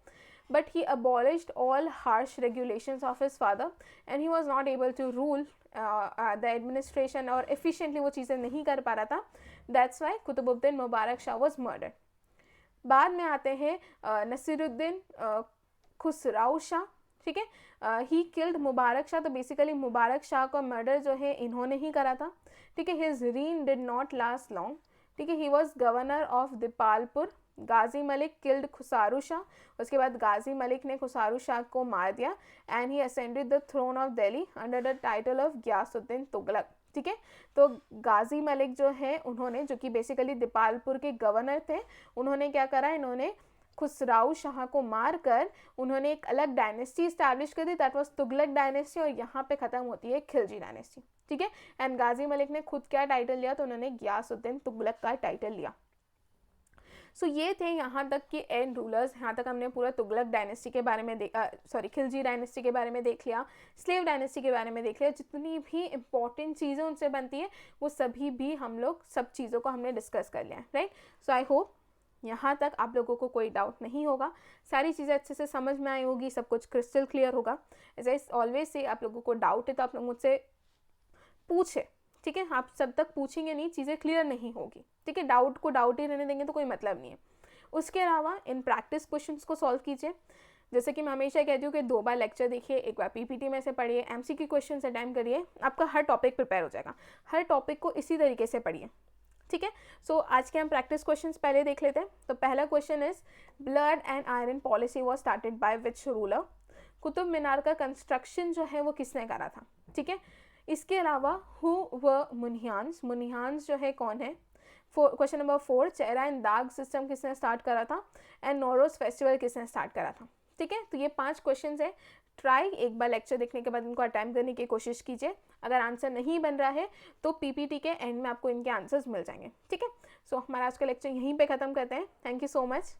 but he abolished all harsh regulations of his father, and he was not able to rule the administration, और एफिशिएंटली वो चीज़ें नहीं कर पा रहा था। That's why Qutubuddin Mubarak Shah was murdered. बाद में आते हैं नसीरुद्दीन खुसराउ शाह। ठीक है। He killed Mubarak Shah. तो बेसिकली मुबारक शाह का मर्डर जो है इन्होंने ही करा था। ठीक है। His reign did not last long. ठीक है। He was governor of Dipalpur. Ghazi Malik killed Khusrau Shah. उसके बाद गाजी मलिक ने खुसारू शाह को मार दिया, and he ascended the throne of Delhi under the title of Ghiyasuddin Tughlaq. ठीक है। तो गाजी मलिक जो है उन्होंने, जो कि बेसिकली दीपालपुर के गवर्नर थे, उन्होंने क्या करा, इन्होंने खुसराउ शाह को मारकर उन्होंने एक अलग डायनेस्टी इस्टेब्लिश कर दी, दैट वाज तुगलक डायनेस्टी, और यहाँ पे खत्म होती है खिलजी डायनेस्टी। ठीक है। एंड गाजी मलिक ने खुद क्या टाइटल लिया, तो उन्होंने गियासुद्दीन तुगलक का टाइटल लिया। सो ये थे यहाँ तक के एंड रूलर्स। यहाँ तक हमने पूरा तुगलक डायनेस्टी के बारे में खिलजी डायनेस्टी के बारे में देख लिया, स्लेव डायनेस्टी के बारे में देख लिया। जितनी भी इंपॉर्टेंट चीज़ें उनसे बनती है वो सभी भी हम लोग सब चीज़ों को हमने डिस्कस कर लिया, राइट। सो आई होप यहाँ तक आप लोगों को कोई डाउट नहीं होगा, सारी चीज़ें अच्छे से समझ में आई होगी, सब कुछ क्रिस्टल क्लियर होगा। एज आई ऑलवेज से, आप लोगों को डाउट है तो आप लोग मुझसे पूछे, ठीक है। आप सब तक पूछेंगे नहीं, चीज़ें क्लियर नहीं होगी, ठीक है। डाउट को डाउट ही रहने देंगे तो कोई मतलब नहीं है। उसके अलावा इन प्रैक्टिस क्वेश्चंस को सॉल्व कीजिए। जैसे कि मैं हमेशा कहती हूँ कि 2 बार लेक्चर देखिए, एक बार पीपीटी में से पढ़िए, एमसीक्यू क्वेश्चन अटेम्प्ट करिए, आपका हर टॉपिक प्रिपेयर हो जाएगा। हर टॉपिक को इसी तरीके से पढ़िए, ठीक है। सो आज के हम प्रैक्टिस क्वेश्चंस पहले देख लेते हैं। तो पहला question is, blood and iron policy was started by which ruler. Qutub Minar का कंस्ट्रक्शन जो है वो किसने करा था, ठीक है। इसके अलावा हु व मुनियान्स, मुनियान्स जो है कौन है। क्वेश्चन नंबर 4, चेहरा एंड दाग सिस्टम किसने स्टार्ट करा था, एंड नौरोज फेस्टिवल किसने स्टार्ट करा था, ठीक है। तो ये 5 क्वेश्चन है। ट्राई एक बार लेक्चर देखने के बाद इनको अटेम्प्ट करने की कोशिश कीजिए। अगर आंसर नहीं बन रहा है तो पीपीटी के एंड में आपको इनके आंसर्स मिल जाएंगे, ठीक है। सो हमारा आज का लेक्चर यहीं पे ख़त्म करते हैं। Thank you so much.